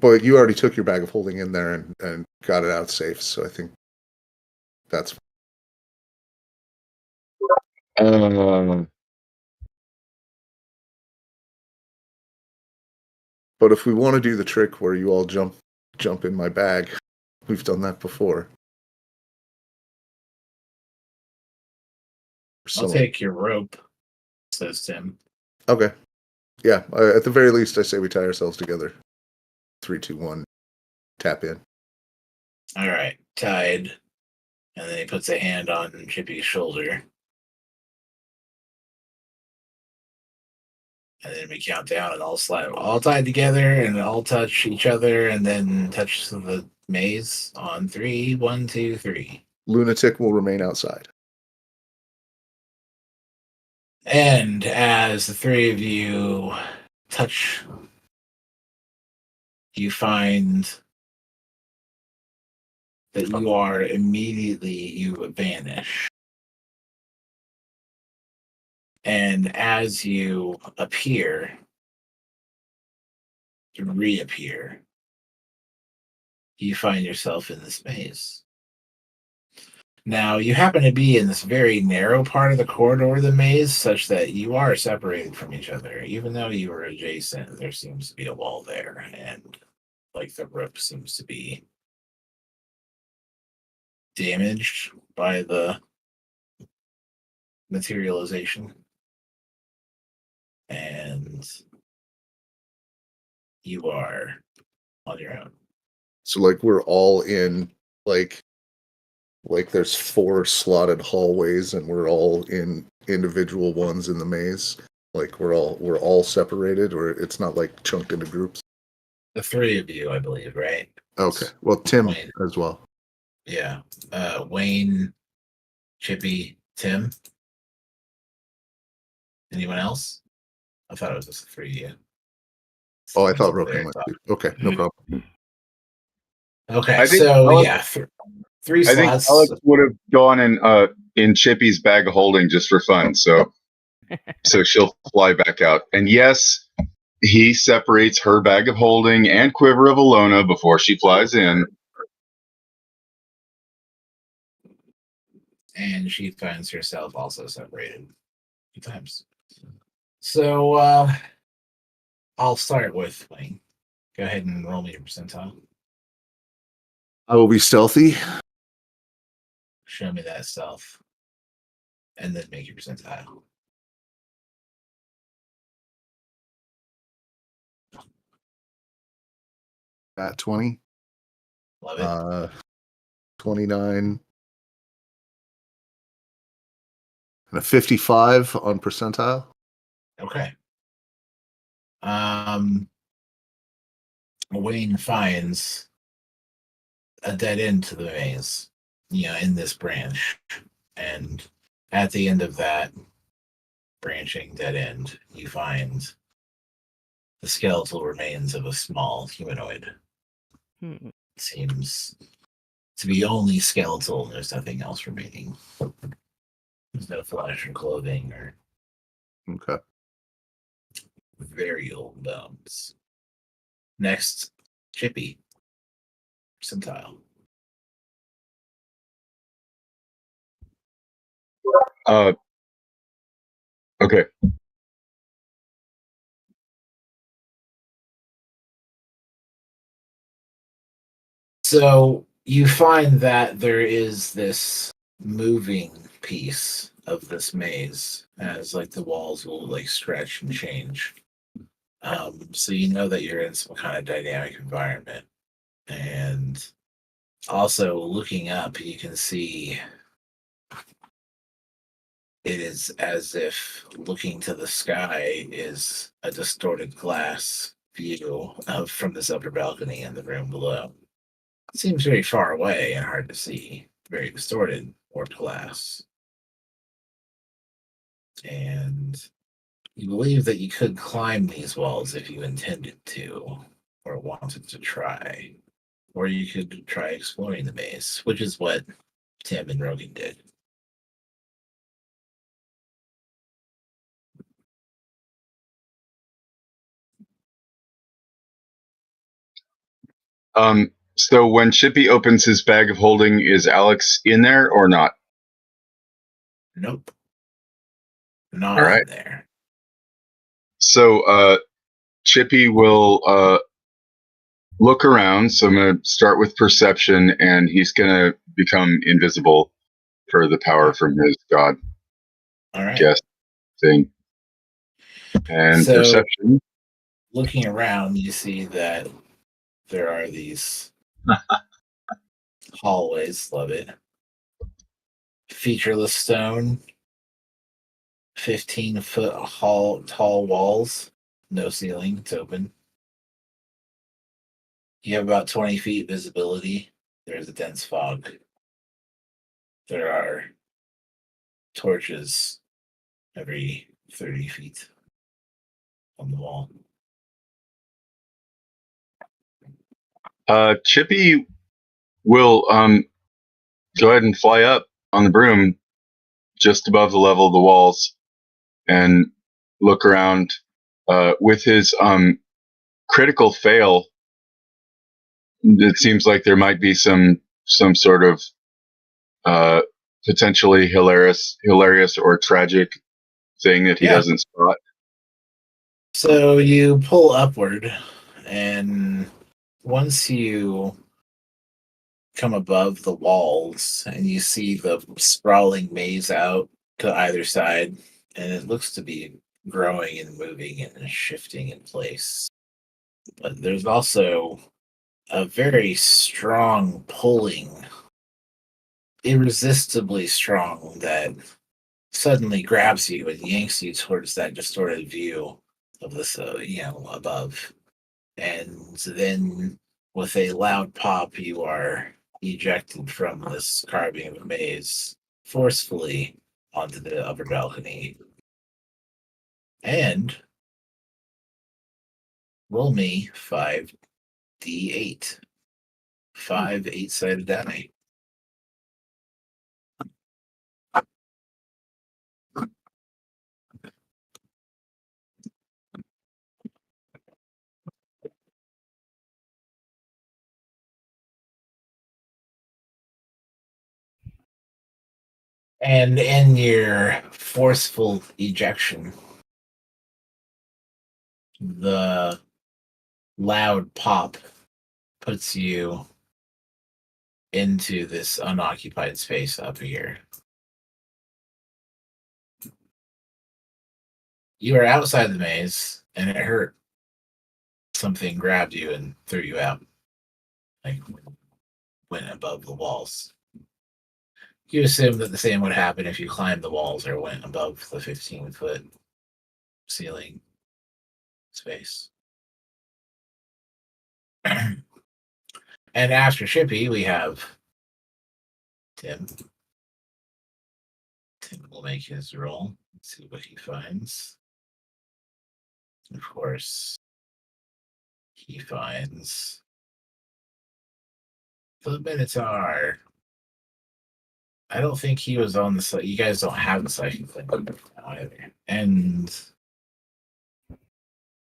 [SPEAKER 2] But you already took your bag of holding in there and got it out safe, so I think that's fine. But if we want to do the trick where you all jump in my bag, we've done that before.
[SPEAKER 1] I'll take your rope, says Tim.
[SPEAKER 2] Okay. Yeah, at the very least, I say we tie ourselves together. 3, 2, 1, tap in.
[SPEAKER 1] All right, tied. And then he puts a hand on Chippy's shoulder. And then we count down and all slide, all tied together and all touch each other and then touch the maze on 3. 1, 2, 3.
[SPEAKER 2] Lunatic will remain outside.
[SPEAKER 1] And as the 3 of you touch, you find that you are immediately, you vanish. And as you appear, you reappear, you find yourself in this maze. Now, you happen to be in this very narrow part of the corridor of the maze, such that you are separated from each other. Even though you are adjacent, there seems to be a wall there, and like the rope seems to be damaged by the materialization. And you are on your own.
[SPEAKER 2] So like we're all in like there's 4 slotted hallways and we're all in individual ones in the maze. Like we're all separated, or it's not like chunked into groups.
[SPEAKER 1] The 3 of you, I believe, right?
[SPEAKER 2] Okay. Well, Tim
[SPEAKER 1] Wayne.
[SPEAKER 2] as well.
[SPEAKER 1] Yeah. Wayne, Chippy, Tim. Anyone else? I thought it was just the 3 of you.
[SPEAKER 2] Oh, I thought
[SPEAKER 1] There,
[SPEAKER 2] Roken went too. Okay, no problem.
[SPEAKER 1] Okay,
[SPEAKER 4] I think
[SPEAKER 1] so
[SPEAKER 4] Alex-
[SPEAKER 1] yeah, 3
[SPEAKER 4] I think
[SPEAKER 1] slots.
[SPEAKER 4] Alex would have gone in Chippy's bag of holding just for fun. So she'll fly back out. And yes, he separates her bag of holding and quiver of Alona before she flies in.
[SPEAKER 1] And she finds herself also separated 2 times. So I'll start with Wayne. Go ahead and roll me your percentile.
[SPEAKER 2] I will be stealthy.
[SPEAKER 1] Show me that stealth. And then make your percentile.
[SPEAKER 2] At 20.
[SPEAKER 1] Love it.
[SPEAKER 2] 29. And a 55 on percentile.
[SPEAKER 1] Okay. Wayne finds a dead end to the maze, in this branch. And at the end of that branching dead end, you find the skeletal remains of a small humanoid.
[SPEAKER 3] Hmm.
[SPEAKER 1] Seems to be only skeletal, and there's nothing else remaining. There's no flesh or clothing or
[SPEAKER 2] Okay.
[SPEAKER 1] very old bones. Next, Chippy. Percentile.
[SPEAKER 4] Okay.
[SPEAKER 1] So you find that there is this moving piece of this maze as like the walls will like stretch and change. So you know that you're in some kind of dynamic environment. And also looking up, you can see it is as if looking to the sky is a distorted glass view from this upper balcony in the room below. It seems very far away and hard to see. Very distorted, warped glass. And you believe that you could climb these walls if you intended to, or wanted to try. Or you could try exploring the maze, which is what Tim and Rogan did.
[SPEAKER 4] So when Chippy opens his bag of holding, is Alex in there or not?
[SPEAKER 1] Nope. Not
[SPEAKER 4] All right.
[SPEAKER 1] in there.
[SPEAKER 4] So Chippy will look around. So I'm going to start with perception, and he's going to become invisible for the power from his god
[SPEAKER 1] All right.
[SPEAKER 4] guest thing. And
[SPEAKER 1] So-
[SPEAKER 4] perception.
[SPEAKER 1] Looking around, you see that there are these hallways, love it. Featureless stone, 15-foot tall walls, no ceiling, it's open. You have about 20 feet visibility. There's a dense fog. There are torches every 30 feet on the wall.
[SPEAKER 4] Chippy will go ahead and fly up on the broom just above the level of the walls and look around. With his critical fail, it seems like there might be some sort of potentially hilarious or tragic thing that he doesn't spot.
[SPEAKER 1] So you pull upward, and once you come above the walls and you see the sprawling maze out to either side, and it looks to be growing and moving and shifting in place. But there's also a very strong pulling, irresistibly strong, that suddenly grabs you and yanks you towards that distorted view of this, above. And then with a loud pop, you are ejected from this carving of a maze forcefully onto the upper balcony. And roll me 5d8. 5 8-sided die. And in your forceful ejection, the loud pop puts you into this unoccupied space up here. You are outside the maze, and it hurt. Something grabbed you and threw you out. Like, went above the walls. You assume that the same would happen if you climbed the walls or went above the 15-foot ceiling space. And after Chippy, we have Tim. Tim will make his roll. Let's see what he finds. Of course, he finds the Minotaur. I don't think he was on the site. You guys don't have the psychic thing either. And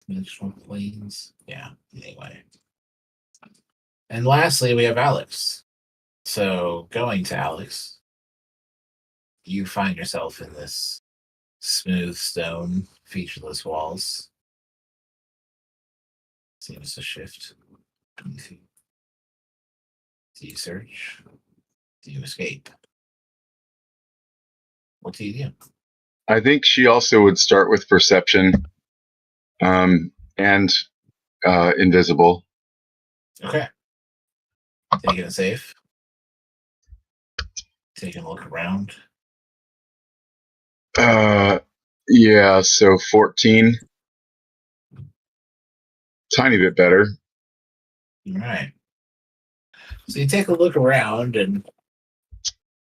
[SPEAKER 1] dimensional planes. Yeah, anyway. And lastly, we have Alex. So going to Alex, you find yourself in this smooth stone, featureless walls. Seems to shift. Do you search? Do you escape? What do you do?
[SPEAKER 4] I think she also would start with perception and invisible.
[SPEAKER 1] Okay. Taking it safe. Taking a look around.
[SPEAKER 4] Yeah, so 14. Tiny bit better.
[SPEAKER 1] All right. So you take a look around, and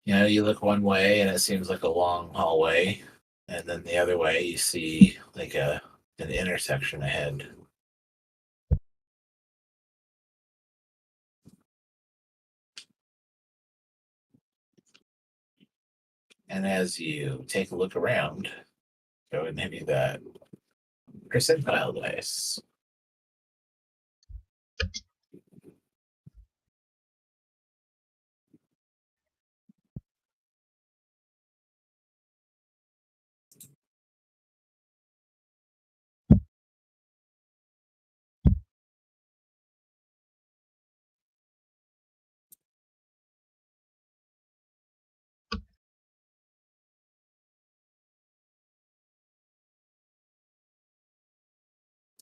[SPEAKER 1] you look one way and it seems like a long hallway, and then the other way you see like an intersection ahead. And as you take a look around, go ahead and hit me that percentile dice.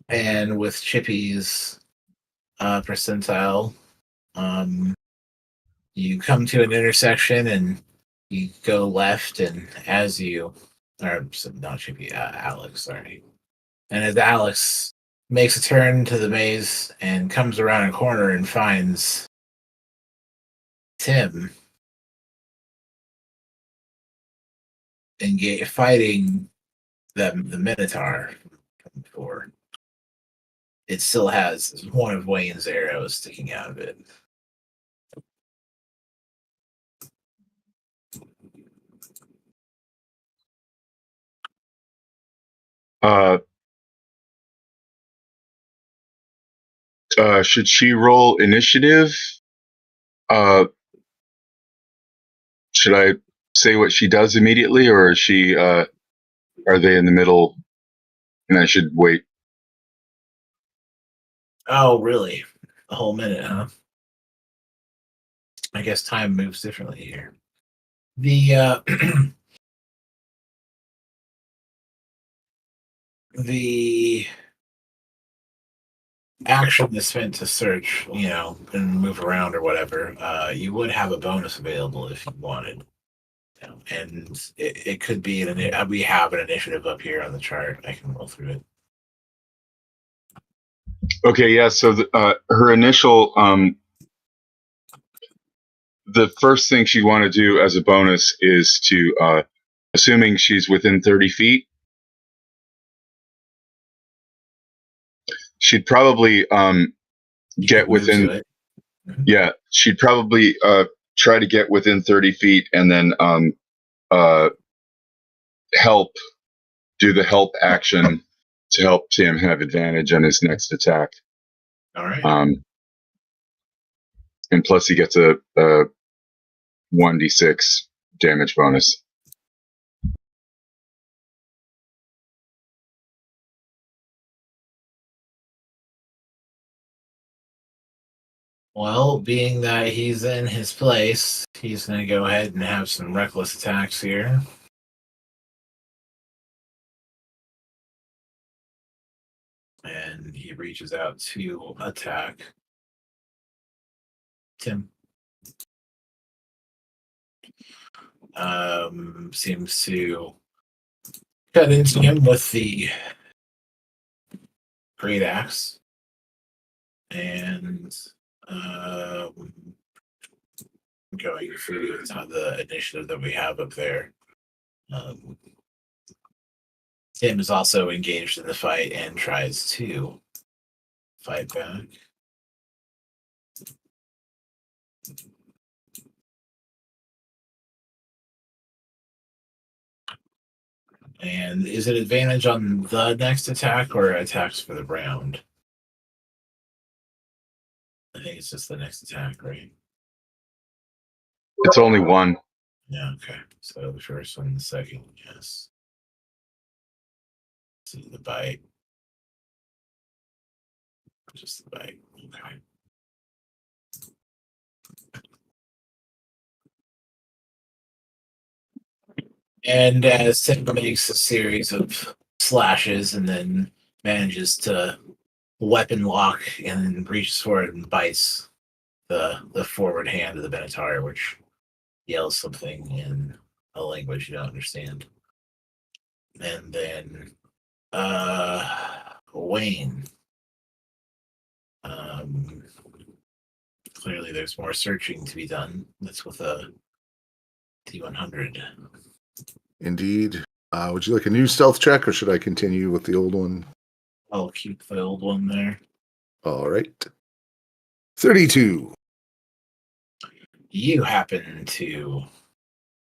[SPEAKER 1] And with Chippy's percentile, you come to an intersection and you go left, and as you Or not Chippy, Alex, sorry. And as Alex makes a turn to the maze and comes around a corner and finds Tim fighting the Minotaur from before, it still has one of Wayne's arrows sticking out of it.
[SPEAKER 4] Should she roll initiative? Should I say what she does immediately, or is she? Are they in the middle, and I should wait?
[SPEAKER 1] Oh, really? A whole minute, huh? I guess time moves differently here. The the action is spent to search, and move around or whatever. You would have a bonus available if you wanted. And it could be we have an initiative up here on the chart. I can roll through it.
[SPEAKER 4] Okay, yeah. So her initial, the first thing she'd want to do as a bonus is to, assuming she's within 30 feet, she'd probably get within. Yeah, she'd probably try to get within 30 feet and then do the help action to help Tim have advantage on his next attack.
[SPEAKER 1] All right.
[SPEAKER 4] And plus he gets a 1d6 damage bonus.
[SPEAKER 1] Well, being that he's in his place, he's going to go ahead and have some reckless attacks here. And he reaches out to attack Tim. Seems to cut into him with the great axe. And going through the initiative that we have up there. Tim is also engaged in the fight and tries to fight back. And is it advantage on the next attack or attacks for the round? I think it's just the next attack, right?
[SPEAKER 4] It's only one.
[SPEAKER 1] Yeah, okay. So the first one, the second, yes. See the bite. Just the bite. Okay. And as Tim makes a series of slashes and then manages to weapon lock and reaches forward and bites the forward hand of the Minotaur, which yells something in a language you don't understand. And then Wayne. Clearly there's more searching to be done. That's with a T100.
[SPEAKER 2] Indeed. Would you like a new stealth check, or should I continue with the old one?
[SPEAKER 1] I'll keep the old one there.
[SPEAKER 2] All right. 32.
[SPEAKER 1] You happen to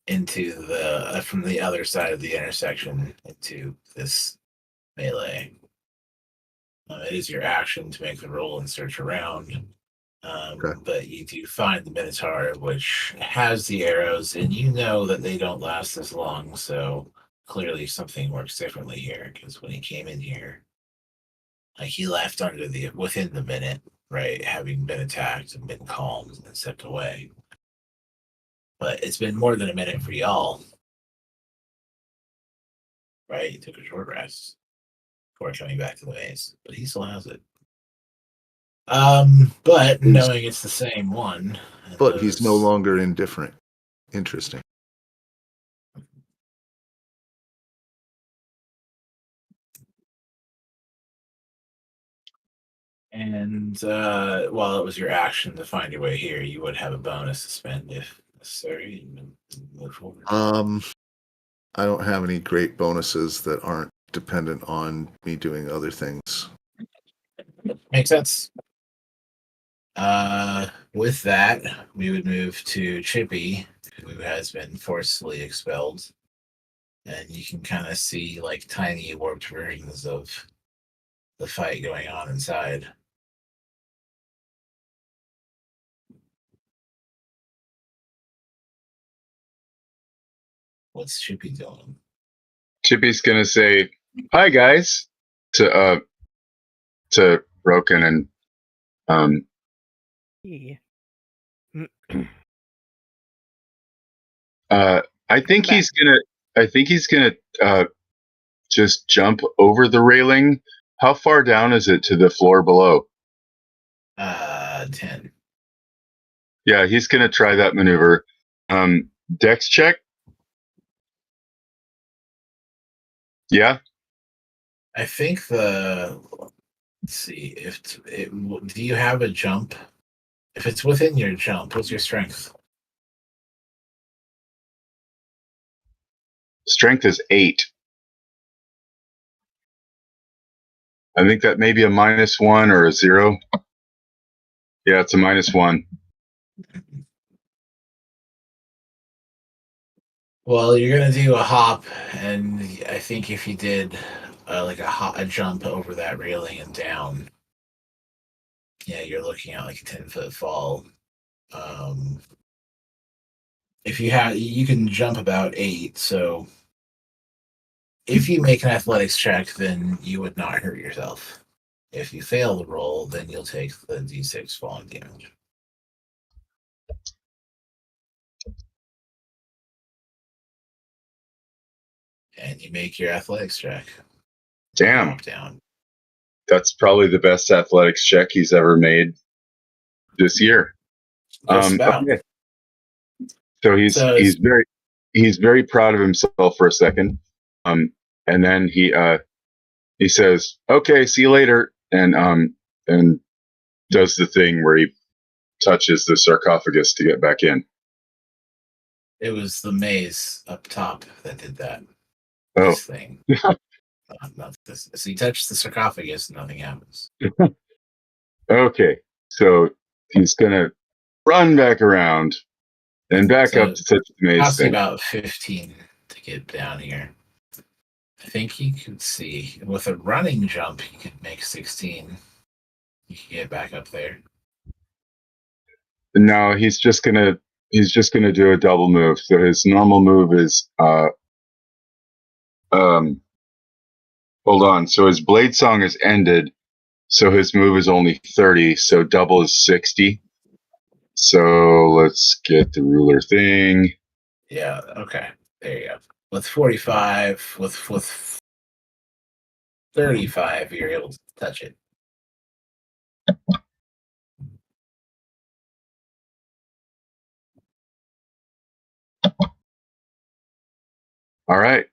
[SPEAKER 1] into the from the other side of the intersection into this melee. It is your action to make the roll and search around.
[SPEAKER 2] Okay.
[SPEAKER 1] But you do find the Minotaur, which has the arrows, and you know that they don't last as long, so clearly something works differently here, because when he came in here, he left within the minute, right, having been attacked and been calmed and stepped away. But it's been more than a minute for y'all. Right? He took a short rest before coming back to the maze, but he still has it. But knowing it's the same one.
[SPEAKER 2] But he's no longer indifferent. Interesting.
[SPEAKER 1] And while it was your action to find your way here, you would have a bonus to spend if necessary and move forward.
[SPEAKER 2] I don't have any great bonuses that aren't dependent on me doing other things.
[SPEAKER 1] Makes sense. With that, we would move to Chippy, who has been forcefully expelled. And you can kind of see like tiny warped versions of the fight going on inside. What's Chippy doing?
[SPEAKER 4] Chippy's gonna say, "Hi guys," to Broken, and
[SPEAKER 3] Yeah.
[SPEAKER 4] I think he's gonna just jump over the railing. How far down is it to the floor below?
[SPEAKER 1] 10.
[SPEAKER 4] Yeah, he's gonna try that maneuver. Dex check. Yeah.
[SPEAKER 1] I think let's see, do you have a jump? If it's within your jump, what's your strength?
[SPEAKER 4] Strength is 8. I think that may be a -1 or a 0. Yeah, it's a -1.
[SPEAKER 1] Well, you're gonna do a hop, and I think if you did like a jump over that railing and down, yeah, you're looking at like a 10-foot fall. If you can jump about 8, so if you make an athletics check, then you would not hurt yourself. If you fail the roll, then you'll take the d6 falling damage. And you make your athletics check.
[SPEAKER 4] Damn.
[SPEAKER 1] Drop down.
[SPEAKER 4] That's probably the best athletics check he's ever made this year.
[SPEAKER 1] Just about.
[SPEAKER 4] Okay. So he's very proud of himself for a second. And then he says, "Okay, see you later," and does the thing where he touches the sarcophagus to get back in.
[SPEAKER 1] It was the maze up top that did that.
[SPEAKER 4] Oh.
[SPEAKER 1] This thing. Not this. So you touch the sarcophagus, nothing happens.
[SPEAKER 4] Okay, so he's gonna run back around and back up to touch the maze
[SPEAKER 1] Costs you
[SPEAKER 4] thing.
[SPEAKER 1] about 15 to get down here. I think you could see with a running jump, you could make 16. You can get back up there.
[SPEAKER 4] No, he's just gonna do a double move. So his normal move is hold on. So his blade song is ended. So his move is only 30. So double is 60. So let's get the ruler thing.
[SPEAKER 1] Yeah. Okay. There you go. With 45, with 35, you're able to touch it.
[SPEAKER 4] All right.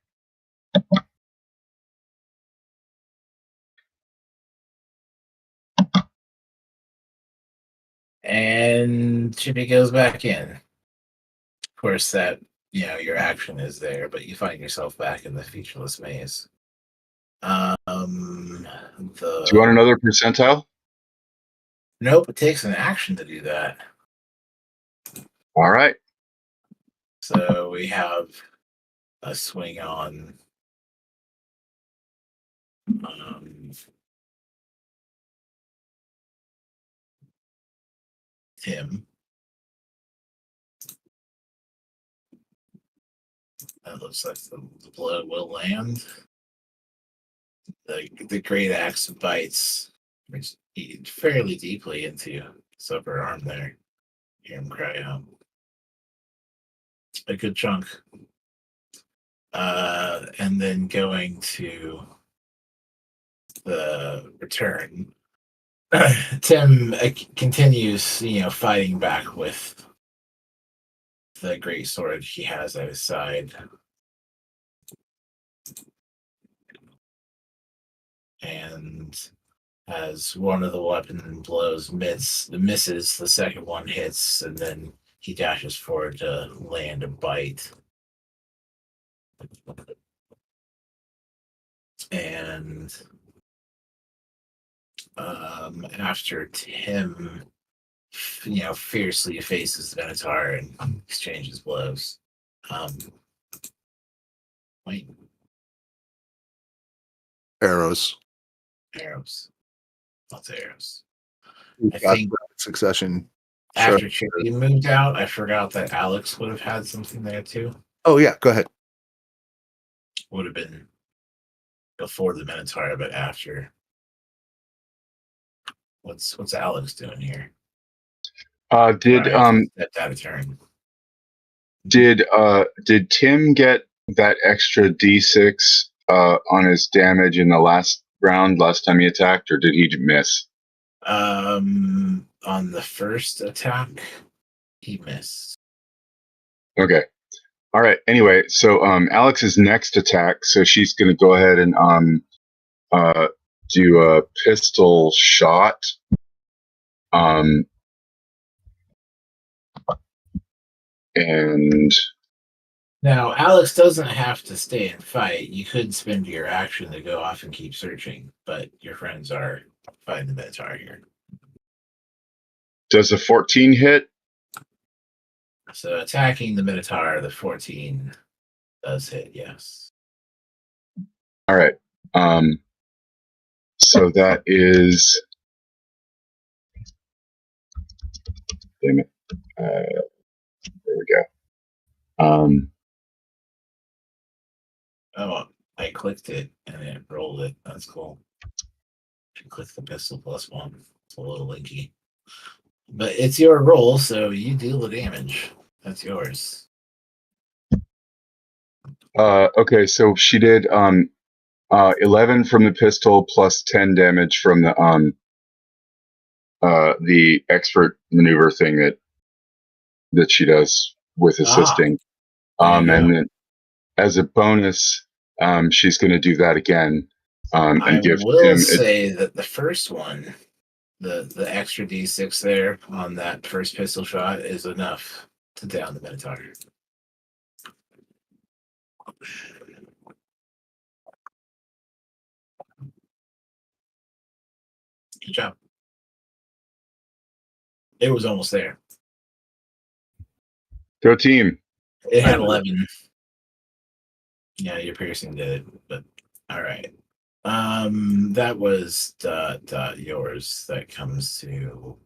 [SPEAKER 1] And Chippy goes back in. Of course, that your action is there, but you find yourself back in the featureless maze.
[SPEAKER 4] Do you want another percentile?
[SPEAKER 1] Nope, it takes an action to do that.
[SPEAKER 4] All right.
[SPEAKER 1] So we have a swing on Tim. That looks like the blow will land. The great axe bites fairly deeply into his upper arm there. Hear him cry out. A good chunk. And then going to the return. Tim continues, fighting back with the great sword he has at his side. And as one of the weapon blows misses, the second one hits, and then he dashes forward to land a bite. And after Tim, fiercely faces the Minotaur and exchanges blows. Wait,
[SPEAKER 2] Arrows.
[SPEAKER 1] arrows. Lots of arrows. I
[SPEAKER 2] Got
[SPEAKER 1] think
[SPEAKER 2] succession.
[SPEAKER 1] after Chippy moved out, I forgot that Alex would have had something there too.
[SPEAKER 2] Oh yeah, go ahead.
[SPEAKER 1] Would have been before the Minotaur, but after. What's Alex doing here?
[SPEAKER 4] Did
[SPEAKER 1] Stepped out of turn.
[SPEAKER 4] did Tim get that extra D6 on his damage in the last round, last time he attacked, or did he miss?
[SPEAKER 1] On the first attack, he missed.
[SPEAKER 4] Okay. All right. Anyway, so Alex's next attack, so she's going to go ahead and do a pistol shot. And
[SPEAKER 1] now Alex doesn't have to stay and fight. You could spend your action to go off and keep searching, but your friends are fighting the Minotaur here.
[SPEAKER 4] does a 14 hit?
[SPEAKER 1] So attacking the Minotaur, the 14 does hit, yes.
[SPEAKER 4] All right. So that is. Damn it. There we go.
[SPEAKER 1] Oh, I clicked it and it rolled it. That's cool. You click the pistol +1. It's a little linky. But it's your roll, so you deal the damage. That's yours.
[SPEAKER 4] Okay, so she did 11 from the pistol plus 10 damage from the expert maneuver thing that she does with assisting. And then as a bonus, she's going to do that again and
[SPEAKER 1] I
[SPEAKER 4] give
[SPEAKER 1] will
[SPEAKER 4] him.
[SPEAKER 1] say that the first one, the extra D6 there on that first pistol shot is enough to down the Minotaur. Good job. It was almost there.
[SPEAKER 4] Go team.
[SPEAKER 1] It had 11. Yeah, your piercing did it, but all right. That was yours. That comes to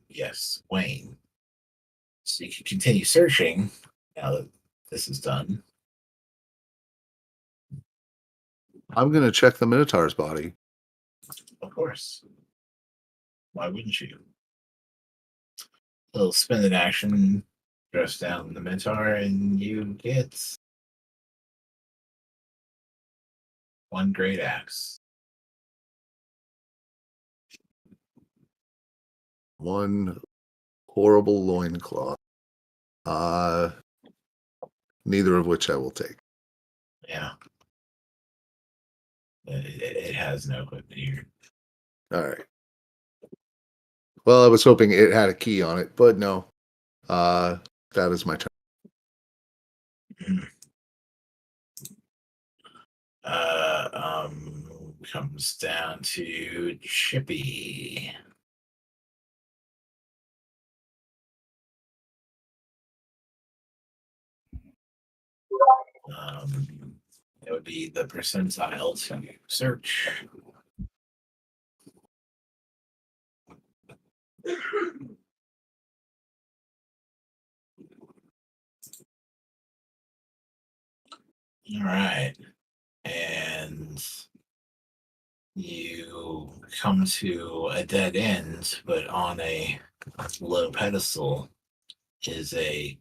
[SPEAKER 1] yes, Wayne. So you can continue searching now that this is done.
[SPEAKER 2] I'm gonna check the Minotaur's body.
[SPEAKER 1] Of course. Why wouldn't you? He'll spend an action, dress down the Minotaur, and you get 1 great axe.
[SPEAKER 2] 1 horrible loincloth. Neither of which I will take.
[SPEAKER 1] Yeah. It has no equipment here.
[SPEAKER 2] All right. Well, I was hoping it had a key on it, but no. That is my turn.
[SPEAKER 1] Comes down to Chippy. It would be the percentile to search. All right. And you come to a dead end, but on a low pedestal is a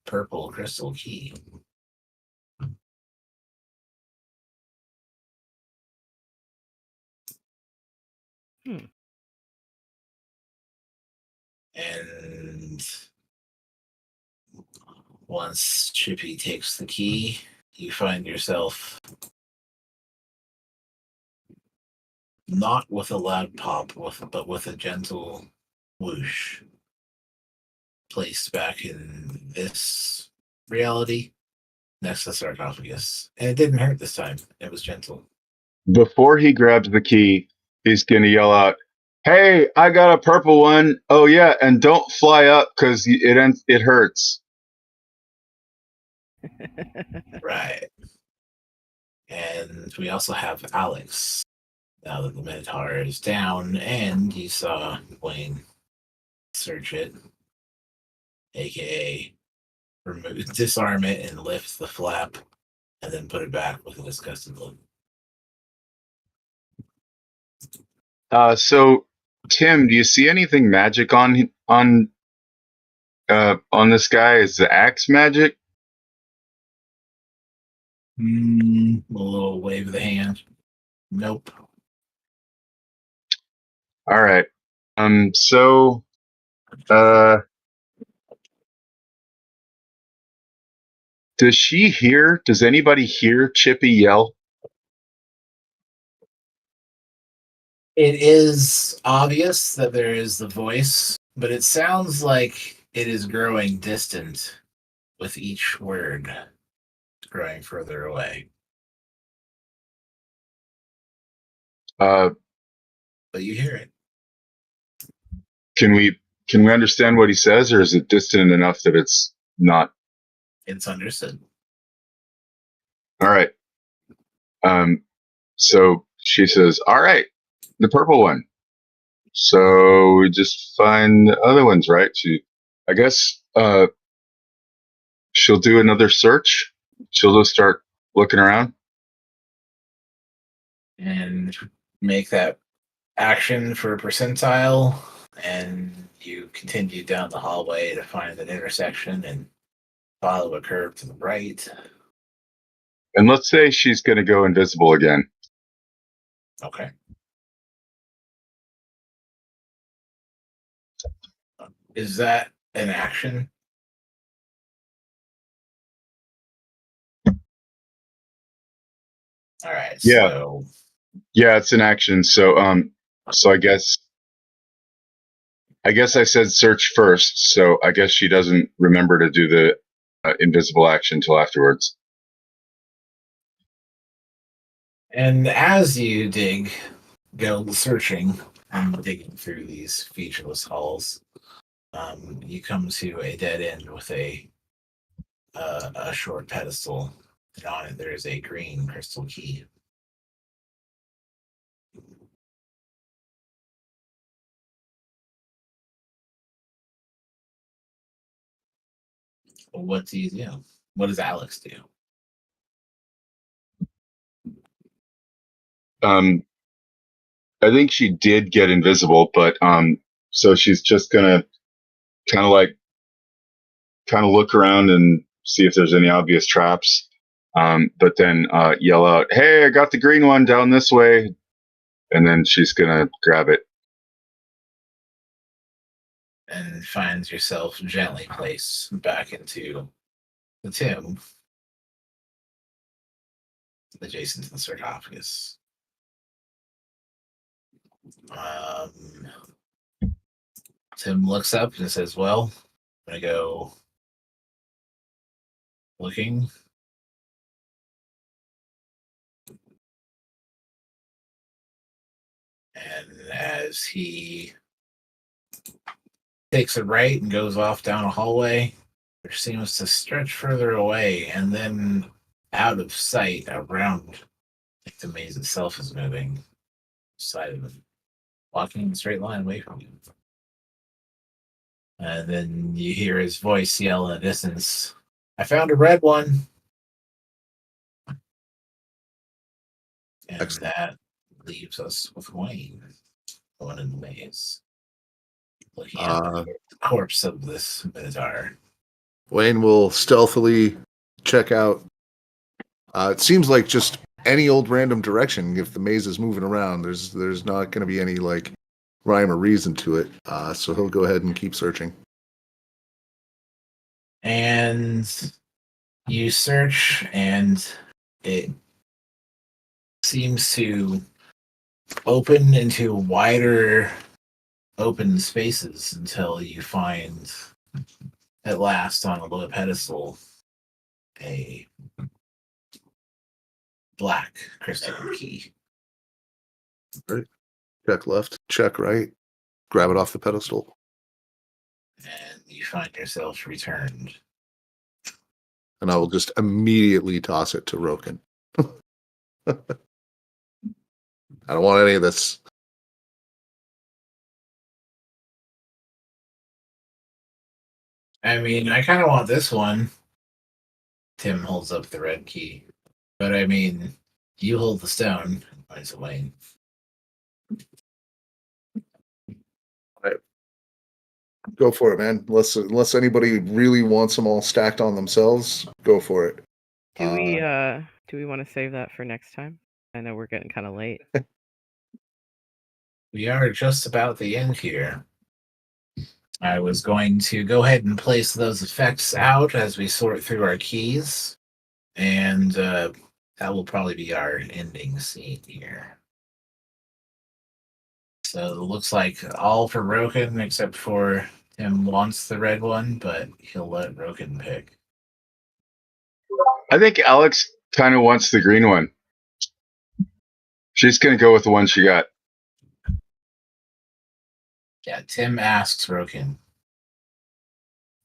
[SPEAKER 1] purple crystal key. And once Chippy takes the key, you find yourself not with a loud pop, but with a gentle whoosh, placed back in this reality next to the sarcophagus. And it didn't hurt this time. It was gentle.
[SPEAKER 4] Before he grabs the key, he's going to yell out, "Hey, I got a purple one. Oh, yeah, and don't fly up because it hurts."
[SPEAKER 1] Right. And we also have Alex. Now that the Minotaur is down, and you saw Wayne search it, aka disarm it and lift the flap, and then put it back with a disgusted look.
[SPEAKER 4] So, Tim, do you see anything magic on this guy? Is the axe magic?
[SPEAKER 1] A little wave of the hand. Nope.
[SPEAKER 4] All right. So, does anybody hear Chippy yell?
[SPEAKER 1] It is obvious that there is the voice, but it sounds like it is growing distant with each word growing further away.
[SPEAKER 4] But
[SPEAKER 1] you hear it.
[SPEAKER 4] Can we understand what he says, or is it distant enough that it's not?
[SPEAKER 1] It's understood.
[SPEAKER 4] All right. So she says, "All right, the purple one." So we just find the other ones, right? I guess, she'll do another search. She'll just start looking around.
[SPEAKER 1] And make that action for a percentile, and you continue down the hallway to find an intersection and follow a curve to the right.
[SPEAKER 4] And let's say she's going to go invisible again.
[SPEAKER 1] Okay. Is that an action? All right.
[SPEAKER 4] Yeah.
[SPEAKER 1] So
[SPEAKER 4] Yeah, it's an action. So I guess I said search first. So I guess she doesn't remember to do the invisible action till afterwards.
[SPEAKER 1] and as you go searching and digging through these featureless halls, you come to a dead end with a short pedestal, and on it there is a green crystal key. What do you do? What does Alex do?
[SPEAKER 4] I think she did get invisible, but so she's just gonna kind of look around and see if there's any obvious traps. But then yell out, "Hey, I got the green one down this way," and then she's gonna grab it.
[SPEAKER 1] And finds yourself gently placed back into the tomb adjacent to the sarcophagus. Tim looks up and says, "Well, I'm going to go looking." And as he takes a right and goes off down a hallway, which seems to stretch further away and then out of sight around, like the maze itself is moving side of him, walking in a straight line away from you. And then you hear his voice yell in the distance, "I found a red one." And
[SPEAKER 2] Excellent.
[SPEAKER 1] that leaves us with Wayne going in the maze, looking at the corpse of this Minotaur.
[SPEAKER 2] Wayne will stealthily check out. It seems like just any old random direction. If the maze is moving around, there's not going to be any like rhyme or reason to it. So he'll go ahead and keep searching.
[SPEAKER 1] And you search, and it seems to open into wider open spaces until you find, at last, on a low pedestal, a black crystal key.
[SPEAKER 2] Check left, check right, grab it off the pedestal.
[SPEAKER 1] And you find yourself returned.
[SPEAKER 2] And I will just immediately toss it to Roken. I don't want any of this.
[SPEAKER 1] I mean, I kind of want this one. Tim holds up the red key. But I mean, you hold the stone. Points at Wayne.
[SPEAKER 2] Go for it, man. Unless anybody really wants them all stacked on themselves, go for it.
[SPEAKER 3] Do we want to save that for next time? I know we're getting kind of late.
[SPEAKER 1] We are just about the end here. I was going to go ahead and place those effects out as we sort through our keys. And that will probably be our ending scene here. So it looks like all for Roken, except for Tim wants the red one, but he'll let Roken pick.
[SPEAKER 4] I think Alex kind of wants the green one. She's going to go with the one she got.
[SPEAKER 1] Yeah, Tim asks Roken.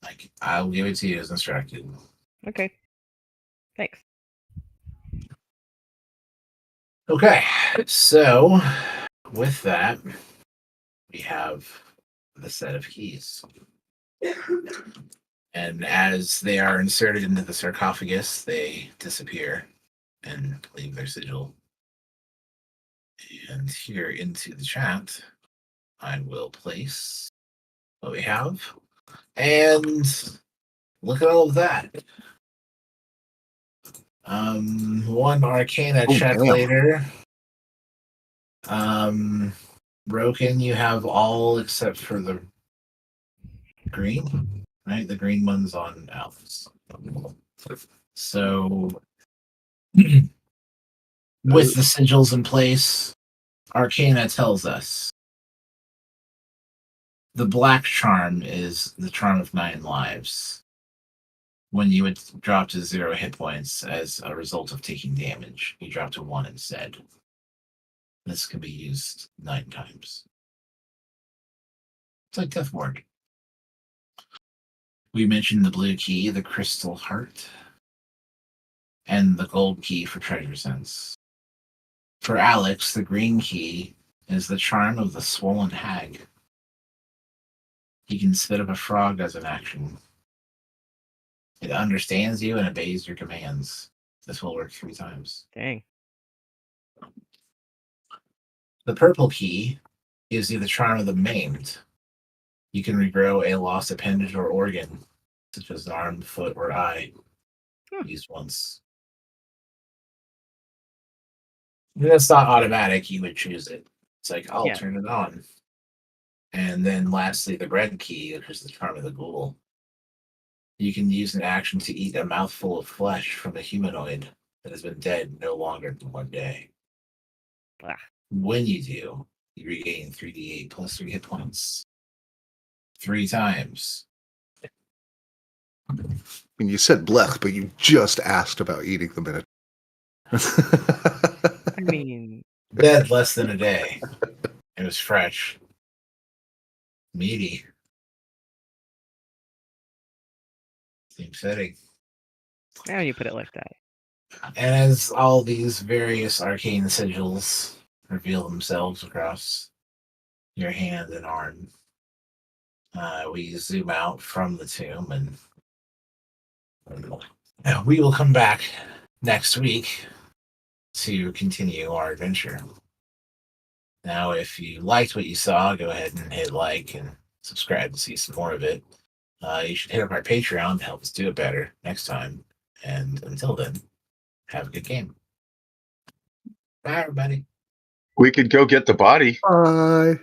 [SPEAKER 1] Like, I'll give it to you as instructed.
[SPEAKER 3] Okay. Thanks.
[SPEAKER 1] Okay, so with that, we have the set of keys. And as they are inserted into the sarcophagus, they disappear and leave their sigil. And here into the chat, I will place what we have. And look at all of that. One Arcana check
[SPEAKER 2] damn.
[SPEAKER 1] later. Roken, you have all except for the green, right? The green one's on Alex. So with the sigils in place, Arcana tells us the black charm is the charm of 9 lives. When you would drop to 0 hit points as a result of taking damage, you drop to 1 instead. This can be used 9 times. It's like Death Ward. We mentioned the blue key, the crystal heart, and the gold key for treasure sense. For Alex, the green key is the charm of the swollen hag. He can spit up a frog as an action. It understands you and obeys your commands. This will work 3 times.
[SPEAKER 3] Dang.
[SPEAKER 1] The purple key gives you the charm of the maimed. You can regrow a lost appendage or organ, such as an arm, foot, or eye, used once. That's not automatic, you would choose it. It's like, I'll turn it on. And then lastly, the red key, which is the charm of the ghoul. You can use an action to eat a mouthful of flesh from a humanoid that has been dead no longer than 1 day.
[SPEAKER 3] Ah.
[SPEAKER 1] When you do, you regain 3d8 plus 3 hit points. 3 times.
[SPEAKER 2] I mean, you said blech, but you just asked about eating the minute.
[SPEAKER 3] I mean,
[SPEAKER 1] Dead less than a day. It was fresh. Meaty. Same setting.
[SPEAKER 3] now you put it like that.
[SPEAKER 1] And as all these various arcane sigils reveal themselves across your hand and arm, we zoom out from the tomb and we will come back next week to continue our adventure. Now, if you liked what you saw, go ahead and hit like and subscribe to see some more of it. You should hit up our Patreon to help us do it better next time. And until then, have a good game. Bye, everybody.
[SPEAKER 4] We could go get the body.
[SPEAKER 2] Bye.